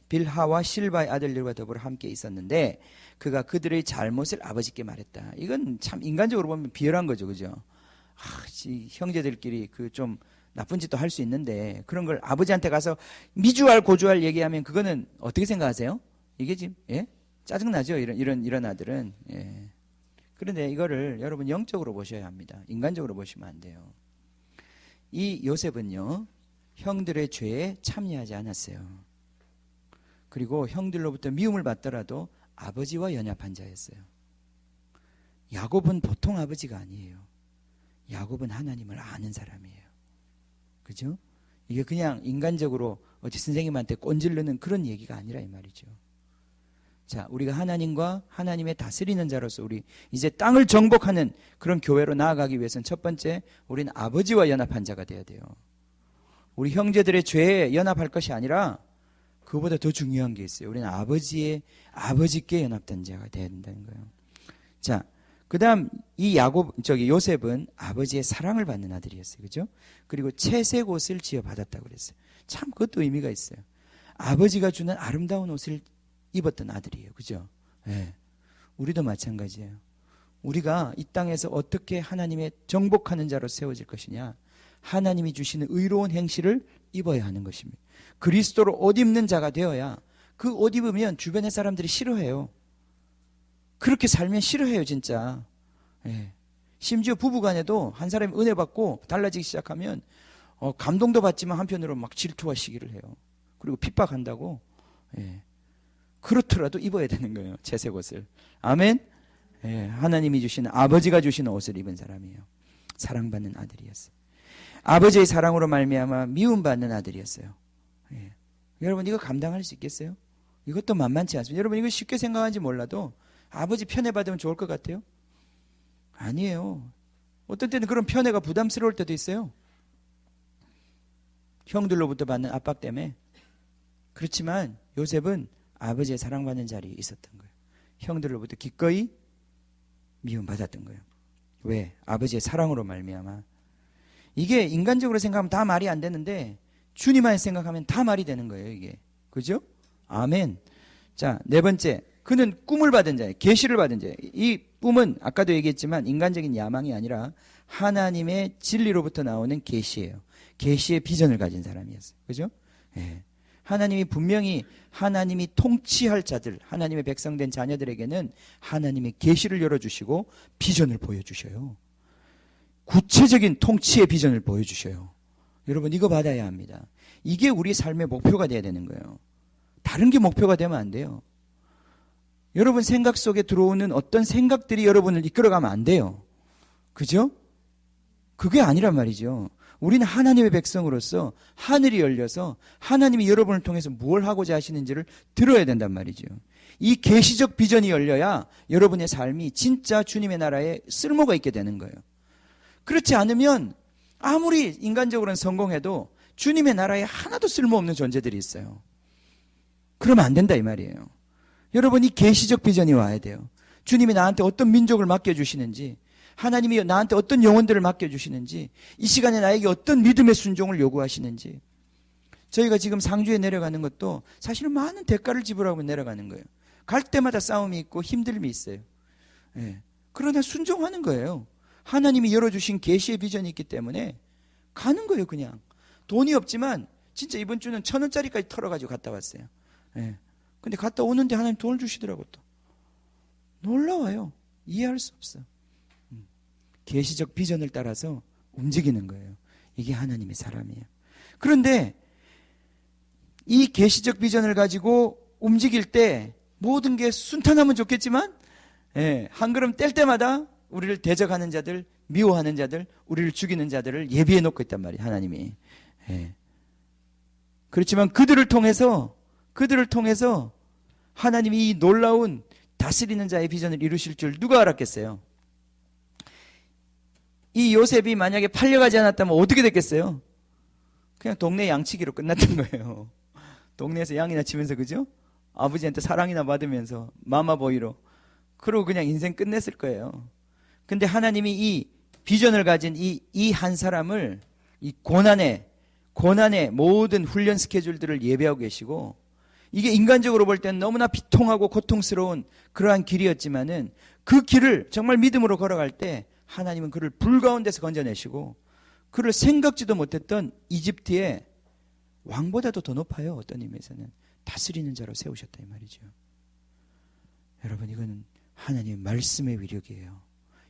빌하와 실바의 아들들과 더불어 함께 있었는데 그가 그들의 잘못을 아버지께 말했다. 이건 참 인간적으로 보면 비열한 거죠. 그죠? 형제들끼리 그 좀 나쁜 짓도 할 수 있는데 그런 걸 아버지한테 가서 미주알 고주알 얘기하면 그거는 어떻게 생각하세요? 이게 지금, 예? 짜증나죠? 이런 아들은. 예. 그런데 이거를 여러분 영적으로 보셔야 합니다. 인간적으로 보시면 안 돼요. 이 요셉은요, 형들의 죄에 참여하지 않았어요. 그리고 형들로부터 미움을 받더라도 아버지와 연합한 자였어요. 야곱은 보통 아버지가 아니에요. 야곱은 하나님을 아는 사람이에요. 그죠? 이게 그냥 인간적으로 어디 선생님한테 꼰질르는 그런 얘기가 아니라 이 말이죠. 자, 우리가 하나님과 하나님의 다스리는 자로서 우리 이제 땅을 정복하는 그런 교회로 나아가기 위해서는 첫 번째, 우리는 아버지와 연합한 자가 돼야 돼요. 우리 형제들의 죄에 연합할 것이 아니라 그보다 더 중요한 게 있어요. 우리는 아버지께 연합된 자가 돼야 된다는 거예요. 자, 그 다음 이 요셉은 아버지의 사랑을 받는 아들이었어요. 그죠? 그리고 채색 옷을 지어 받았다고 그랬어요. 참 그것도 의미가 있어요. 아버지가 주는 아름다운 옷을 입었던 아들이에요. 그죠? 네. 우리도 마찬가지예요. 우리가 이 땅에서 어떻게 하나님의 정복하는 자로 세워질 것이냐. 하나님이 주시는 의로운 행실을 입어야 하는 것입니다. 그리스도로 옷 입는 자가 되어야 그 옷 입으면 주변의 사람들이 싫어해요. 그렇게 살면 싫어해요, 진짜. 네. 심지어 부부간에도 한 사람이 은혜 받고 달라지기 시작하면 감동도 받지만 한편으로 막 질투와 시기를 해요. 그리고 핍박한다고. 네. 그렇더라도 입어야 되는 거예요. 채색 옷을. 아멘. 예, 하나님이 주시는 아버지가 주시는 옷을 입은 사람이에요. 사랑받는 아들이었어요. 아버지의 사랑으로 말미암아 미움받는 아들이었어요. 예. 여러분 이거 감당할 수 있겠어요? 이것도 만만치 않습니다. 여러분 이거 쉽게 생각하는지 몰라도 아버지 편애 받으면 좋을 것 같아요? 아니에요. 어떤 때는 그런 편애가 부담스러울 때도 있어요. 형들로부터 받는 압박 때문에. 그렇지만 요셉은 아버지의 사랑받는 자리에 있었던 거예요. 형들로부터 기꺼이 미움받았던 거예요. 왜? 아버지의 사랑으로 말미암아. 이게 인간적으로 생각하면 다 말이 안 되는데 주님만 생각하면 다 말이 되는 거예요. 이게. 그죠? 아멘. 자, 네 번째. 그는 꿈을 받은 자예요. 계시를 받은 자예요. 이 꿈은 아까도 얘기했지만 인간적인 야망이 아니라 하나님의 진리로부터 나오는 계시예요. 계시의 비전을 가진 사람이었어요. 그죠? 예. 하나님이 분명히 하나님이 통치할 자들, 하나님의 백성된 자녀들에게는 하나님의 계시를 열어주시고 비전을 보여주셔요. 구체적인 통치의 비전을 보여주셔요. 여러분 이거 받아야 합니다. 이게 우리 삶의 목표가 돼야 되는 거예요. 다른 게 목표가 되면 안 돼요. 여러분 생각 속에 들어오는 어떤 생각들이 여러분을 이끌어가면 안 돼요. 그죠? 그게 아니란 말이죠. 우리는 하나님의 백성으로서 하늘이 열려서 하나님이 여러분을 통해서 뭘 하고자 하시는지를 들어야 된단 말이죠. 이 계시적 비전이 열려야 여러분의 삶이 진짜 주님의 나라에 쓸모가 있게 되는 거예요. 그렇지 않으면 아무리 인간적으로는 성공해도 주님의 나라에 하나도 쓸모없는 존재들이 있어요. 그러면 안 된다 이 말이에요. 여러분 이 계시적 비전이 와야 돼요. 주님이 나한테 어떤 민족을 맡겨주시는지, 하나님이 나한테 어떤 영혼들을 맡겨주시는지, 이 시간에 나에게 어떤 믿음의 순종을 요구하시는지. 저희가 지금 상주에 내려가는 것도 사실은 많은 대가를 지불하고 내려가는 거예요. 갈 때마다 싸움이 있고 힘듦이 있어요. 예. 그러나 순종하는 거예요. 하나님이 열어주신 계시의 비전이 있기 때문에 가는 거예요. 그냥 돈이 없지만 진짜 이번 주는 1,000원짜리까지 털어가지고 갔다 왔어요. 예. 근데 갔다 오는데 하나님 돈을 주시더라고. 또 놀라워요. 이해할 수 없어. 계시적 비전을 따라서 움직이는 거예요. 이게 하나님의 사람이에요. 그런데 이 계시적 비전을 가지고 움직일 때 모든 게 순탄하면 좋겠지만, 예, 한 걸음 뗄 때마다 우리를 대적하는 자들, 미워하는 자들, 우리를 죽이는 자들을 예비해 놓고 있단 말이에요. 하나님이. 예. 그렇지만 그들을 통해서 하나님이 이 놀라운 다스리는 자의 비전을 이루실 줄 누가 알았겠어요? 이 요셉이 만약에 팔려가지 않았다면 어떻게 됐겠어요? 그냥 동네 양치기로 끝났던 거예요. 동네에서 양이나 치면서, 그죠? 아버지한테 사랑이나 받으면서 마마보이로, 그러고 그냥 인생 끝냈을 거예요. 근데 하나님이 이 비전을 가진 이 한 사람을 이 고난의 모든 훈련 스케줄들을 예배하고 계시고, 이게 인간적으로 볼 때는 너무나 비통하고 고통스러운 그러한 길이었지만은 그 길을 정말 믿음으로 걸어갈 때 하나님은 그를 불 가운데서 건져내시고, 그를 생각지도 못했던 이집트의 왕보다도 더 높아요. 어떤 의미에서는 다스리는 자로 세우셨다 이 말이죠. 여러분, 이거는 하나님의 말씀의 위력이에요.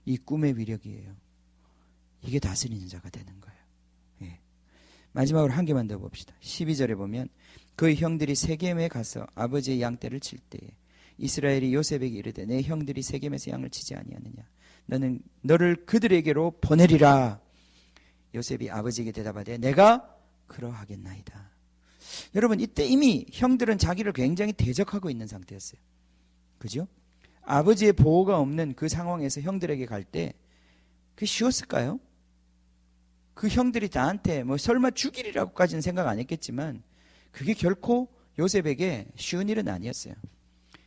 이 꿈의 위력이에요. 이게 다스리는 자가 되는 거예요. 예. 마지막으로 한 개만 더 봅시다. 12절에 보면 그의 형들이 세겜에 가서 아버지의 양떼를 칠 때에 이스라엘이 요셉에게 이르되 내 형들이 세겜에서 양을 치지 아니하느냐, 너는 너를 그들에게로 보내리라. 요셉이 아버지에게 대답하되 내가 그러하겠나이다. 여러분, 이때 이미 형들은 자기를 굉장히 대적하고 있는 상태였어요. 그죠? 아버지의 보호가 없는 그 상황에서 형들에게 갈 때 그게 쉬웠을까요? 그 형들이 나한테 뭐 설마 죽이리라고까지는 생각 안 했겠지만 그게 결코 요셉에게 쉬운 일은 아니었어요.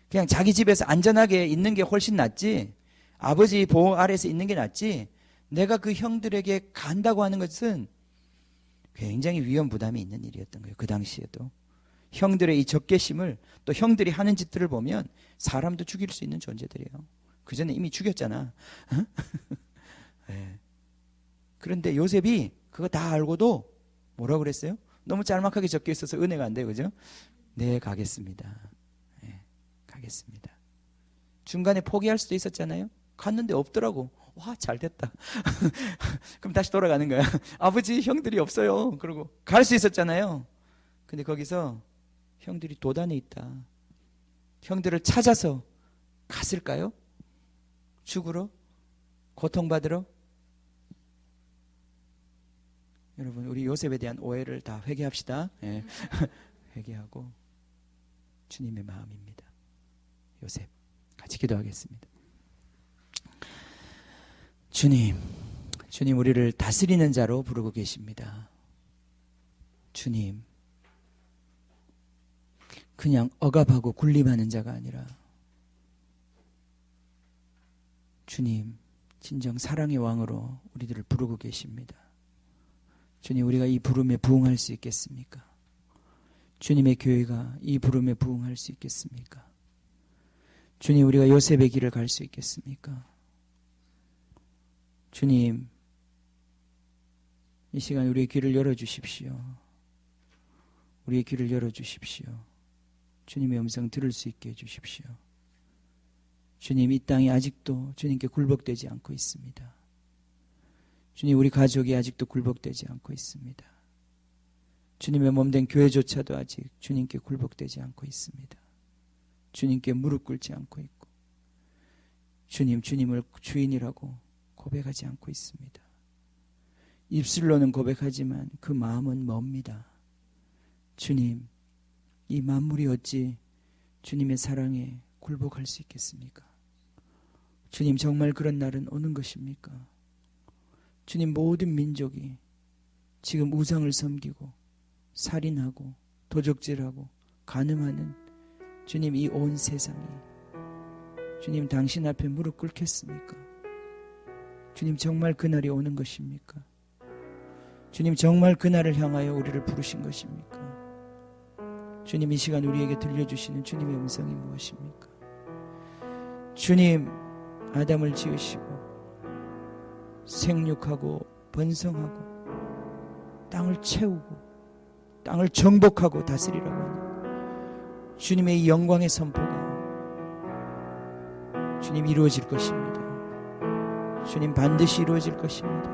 그냥 자기 집에서 안전하게 있는 게 훨씬 낫지, 아버지 보호 아래에서 있는 게 낫지, 내가 그 형들에게 간다고 하는 것은 굉장히 위험 부담이 있는 일이었던 거예요. 그 당시에도 형들의 이 적개심을, 또 형들이 하는 짓들을 보면 사람도 죽일 수 있는 존재들이에요. 그 전에 이미 죽였잖아. 네. 그런데 요셉이 그거 다 알고도 뭐라고 그랬어요? 너무 짤막하게 적혀 있어서 은혜가 안 돼요. 그죠? 네, 가겠습니다. 네, 가겠습니다. 중간에 포기할 수도 있었잖아요. 갔는데 없더라고. 와, 잘 됐다. 그럼 다시 돌아가는 거야. 아버지, 형들이 없어요. 그러고 갈 수 있었잖아요. 근데 거기서 형들이 도단에 있다. 형들을 찾아서 갔을까요? 죽으러? 고통받으러? 여러분, 우리 요셉에 대한 오해를 다 회개합시다. 네. 회개하고 주님의 마음입니다. 요셉, 같이 기도하겠습니다. 주님, 우리를 다스리는 자로 부르고 계십니다. 주님, 그냥 억압하고 군림하는 자가 아니라 주님, 진정 사랑의 왕으로 우리들을 부르고 계십니다. 주님, 우리가 이 부름에 부응할 수 있겠습니까? 주님의 교회가 이 부름에 부응할 수 있겠습니까? 주님, 우리가 요셉의 길을 갈 수 있겠습니까? 주님, 이 시간 우리의 귀를 열어주십시오. 우리의 귀를 열어주십시오. 주님의 음성 들을 수 있게 해주십시오. 주님, 이 땅이 아직도 주님께 굴복되지 않고 있습니다. 주님, 우리 가족이 아직도 굴복되지 않고 있습니다. 주님의 몸된 교회조차도 아직 주님께 굴복되지 않고 있습니다. 주님께 무릎 꿇지 않고 있고, 주님을 주인이라고 고백하지 않고 있습니다. 입술로는 고백하지만 그 마음은 멉니다. 주님, 이 만물이 어찌 주님의 사랑에 굴복할 수 있겠습니까? 주님, 정말 그런 날은 오는 것입니까? 주님, 모든 민족이 지금 우상을 섬기고 살인하고 도적질하고 간음하는 주님, 이 온 세상이 주님 당신 앞에 무릎 꿇겠습니까? 주님, 정말 그날이 오는 것입니까? 주님, 정말 그날을 향하여 우리를 부르신 것입니까? 주님, 이 시간 우리에게 들려주시는 주님의 음성이 무엇입니까? 주님, 아담을 지으시고 생육하고 번성하고 땅을 채우고 땅을 정복하고 다스리라고 하는 주님의 이 영광의 선포가 주님 이루어질 것입니다. 주님, 반드시 이루어질 것입니다.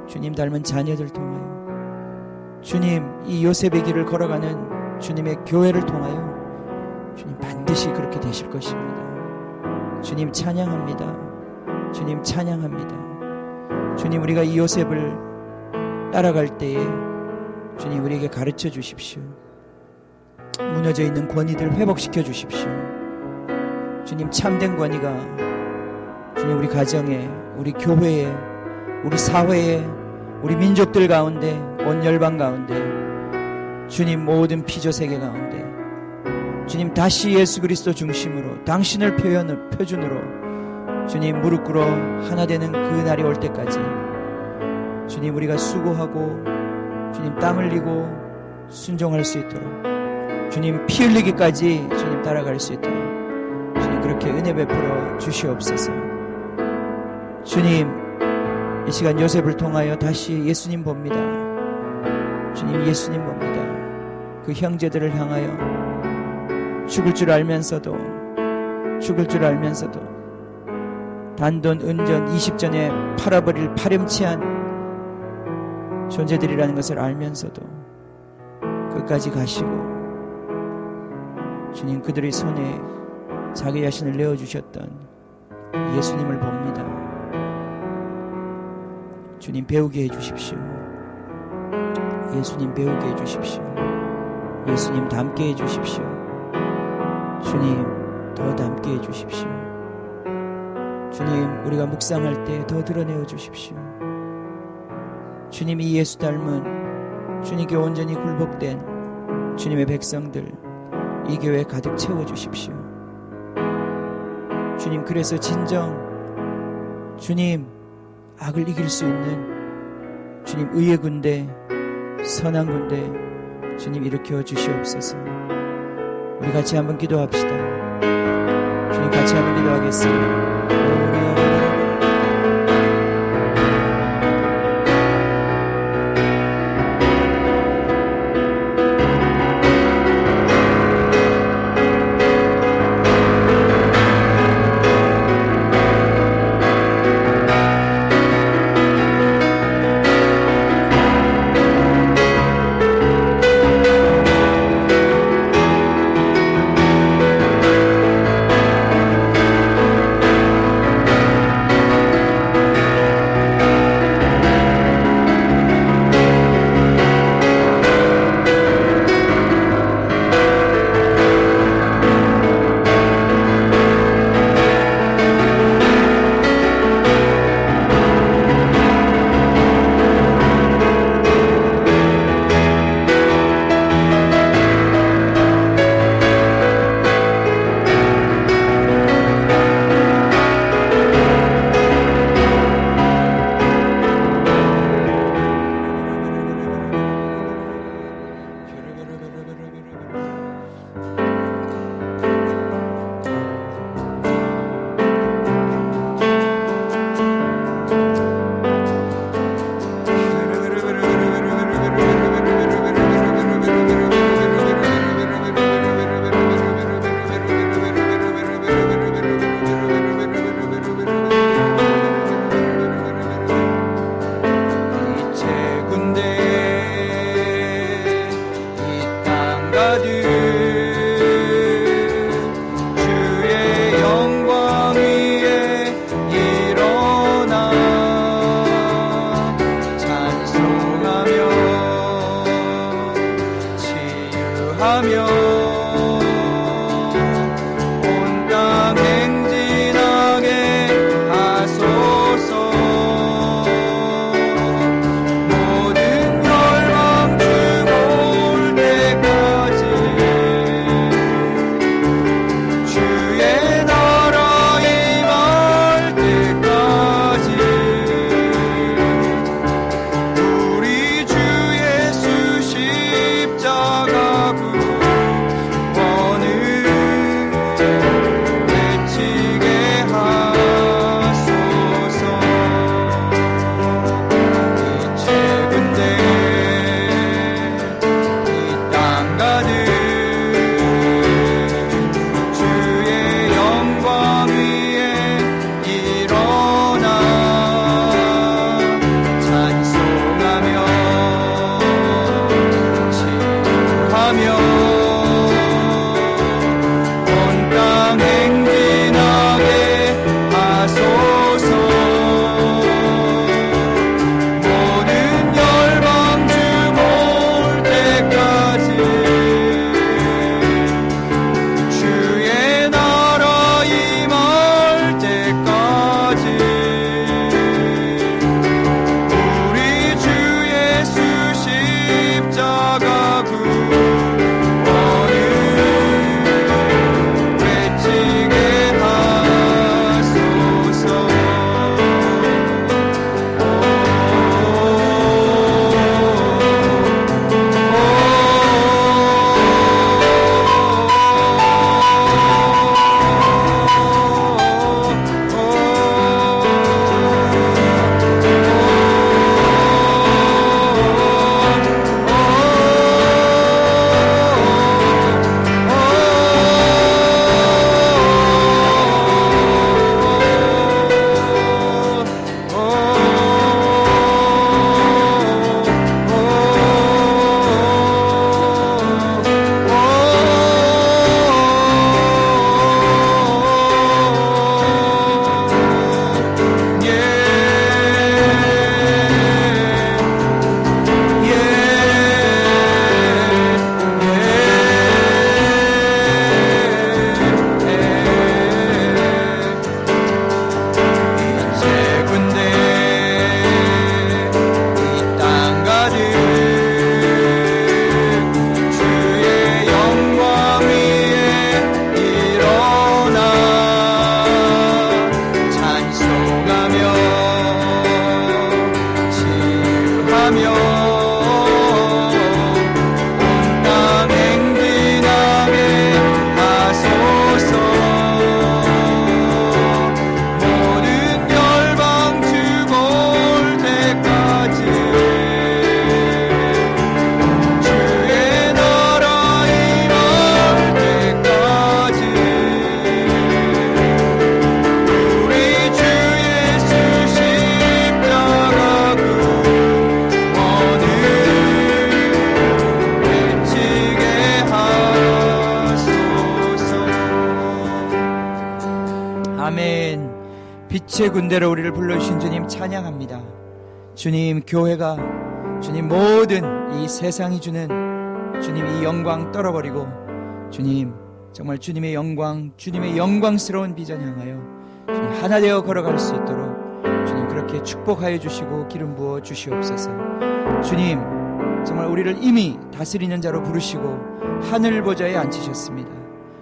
주님 닮은 자녀들 통하여, 주님 이 요셉의 길을 걸어가는 주님의 교회를 통하여 주님 반드시 그렇게 되실 것입니다. 주님 찬양합니다. 주님 찬양합니다. 주님, 우리가 이 요셉을 따라갈 때에 주님, 우리에게 가르쳐 주십시오. 무너져 있는 권위들 회복시켜 주십시오. 주님, 참된 권위가 주님 우리 가정에, 우리 교회에, 우리 사회에, 우리 민족들 가운데, 온 열방 가운데, 주님 모든 피조 세계 가운데 주님 다시 예수 그리스도 중심으로 당신을 표준으로 주님 무릎 꿇어 하나 되는 그 날이 올 때까지 주님 우리가 수고하고 주님 땀 흘리고 순종할 수 있도록 주님 피 흘리기까지 주님 따라갈 수 있도록 주님 그렇게 은혜 베풀어 주시옵소서. 주님, 이 시간 요셉을 통하여 다시 예수님 봅니다. 주님, 예수님 봅니다. 그 형제들을 향하여 죽을 줄 알면서도 단돈 은전 20전에 팔아버릴 파렴치한 존재들이라는 것을 알면서도 끝까지 가시고 주님 그들의 손에 자기 자신을 내어주셨던 예수님을 봅니다. 주님 배우게 해주십시오. 예수님 배우게 해주십시오. 예수님 닮게 해주십시오. 주님 더 닮게 해주십시오. 주님 우리가 묵상할 때 더 드러내어 주십시오. 주님 이 예수 닮은 주님께 온전히 굴복된 주님의 백성들 이 교회 가득 채워주십시오. 주님 그래서 진정 주님 악을 이길 수 있는 주님 의의 군대 선한 군대 주님 일으켜 주시옵소서. 우리 같이 한번 기도합시다. 주님 같이 한번 기도하겠습니다. 빛의 군대로 우리를 불러주신 주님 찬양합니다. 주님, 교회가 주님 모든 이 세상이 주는 주님 이 영광 떨어버리고 주님 정말 주님의 영광, 주님의 영광스러운 비전 향하여 주님 하나 되어 걸어갈 수 있도록 주님 그렇게 축복하여 주시고 기름 부어 주시옵소서. 주님 정말 우리를 이미 다스리는 자로 부르시고 하늘 보좌에 앉히셨습니다.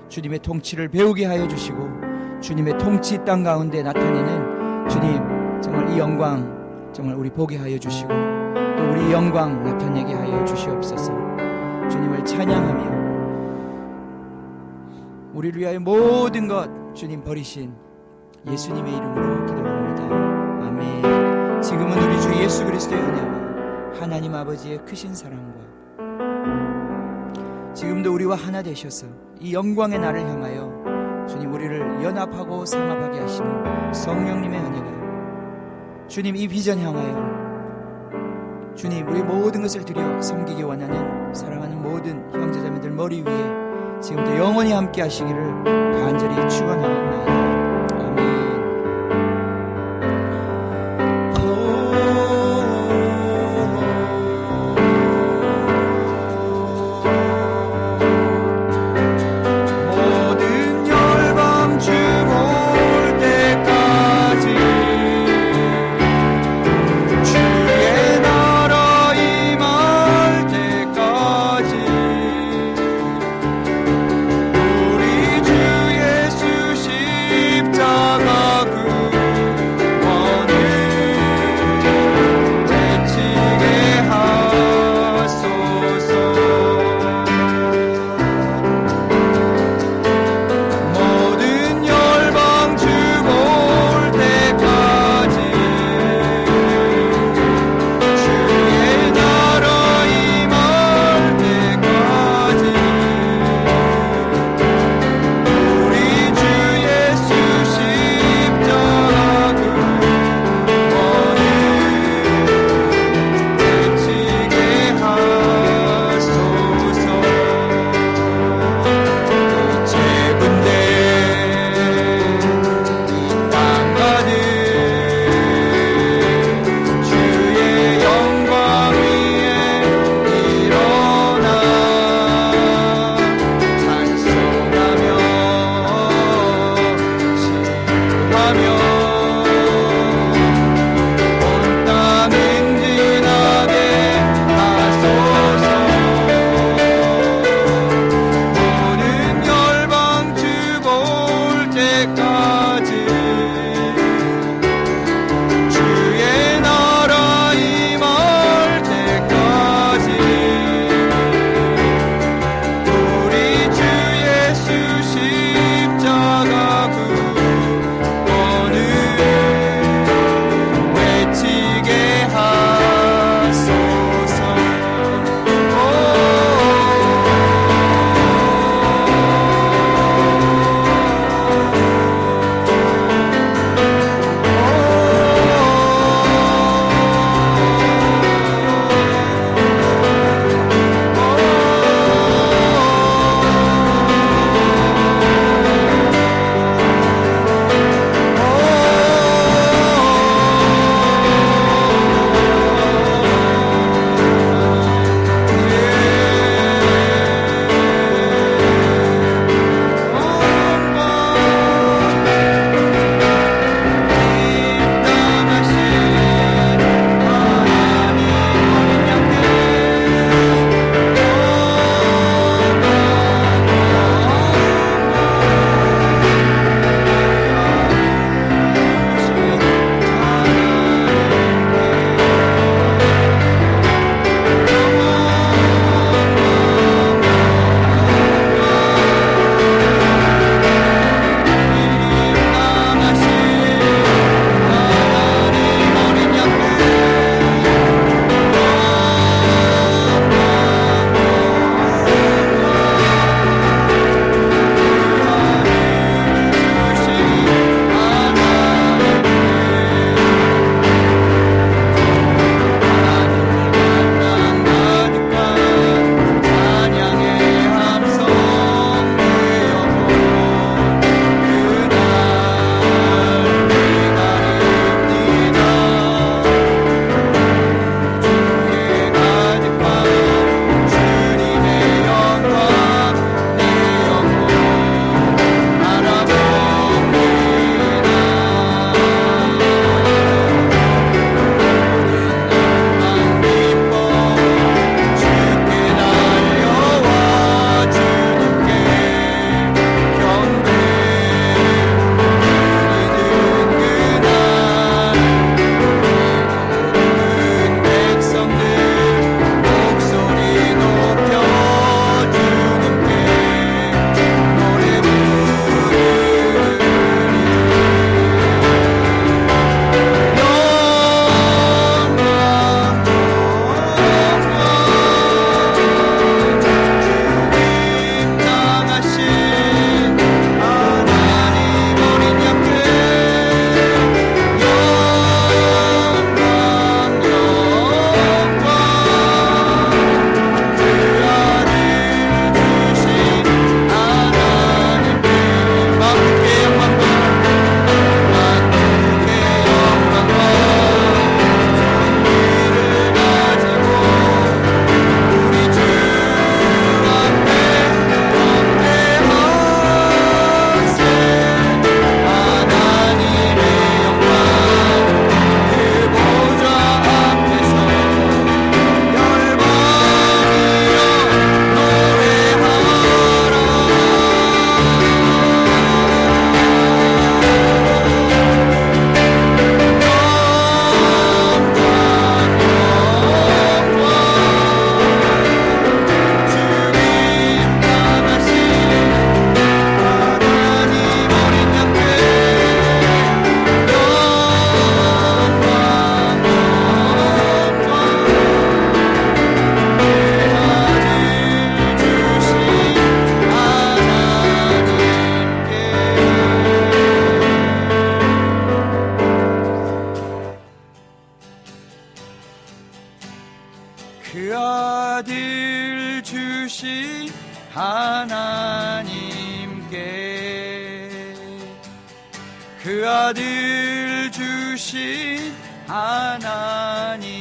주님의 통치를 배우게 하여 주시고 주님의 통치 땅 가운데 나타내는 주님 정말 이 영광 정말 우리 보게 하여 주시고 또 우리 영광 나타내게 하여 주시옵소서. 주님을 찬양하며 우리를 위하여 모든 것 주님 버리신 예수님의 이름으로 기도합니다. 아멘. 지금은 우리 주 예수 그리스도의 은혜와 하나님 아버지의 크신 사랑과 지금도 우리와 하나 되셔서 이 영광의 날을 향하여 주님 우리를 연합하고 상합하게 하시는 성령님의 은혜가 주님 이 비전 향하여 주님 우리 모든 것을 드려 섬기기 원하는 사랑하는 모든 형제자매들 머리 위에 지금도 영원히 함께 하시기를 간절히 축원하옵나이다. 우리 주 예수 그 아들 주신 하나님께 그 아들 주신 하나님께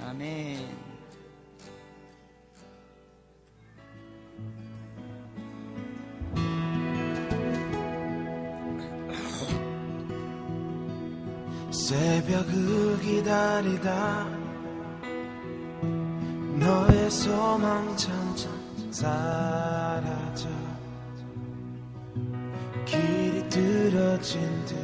아멘. 새벽을 기다리다 너의 소망 점점 사라져 길이 들어진 듯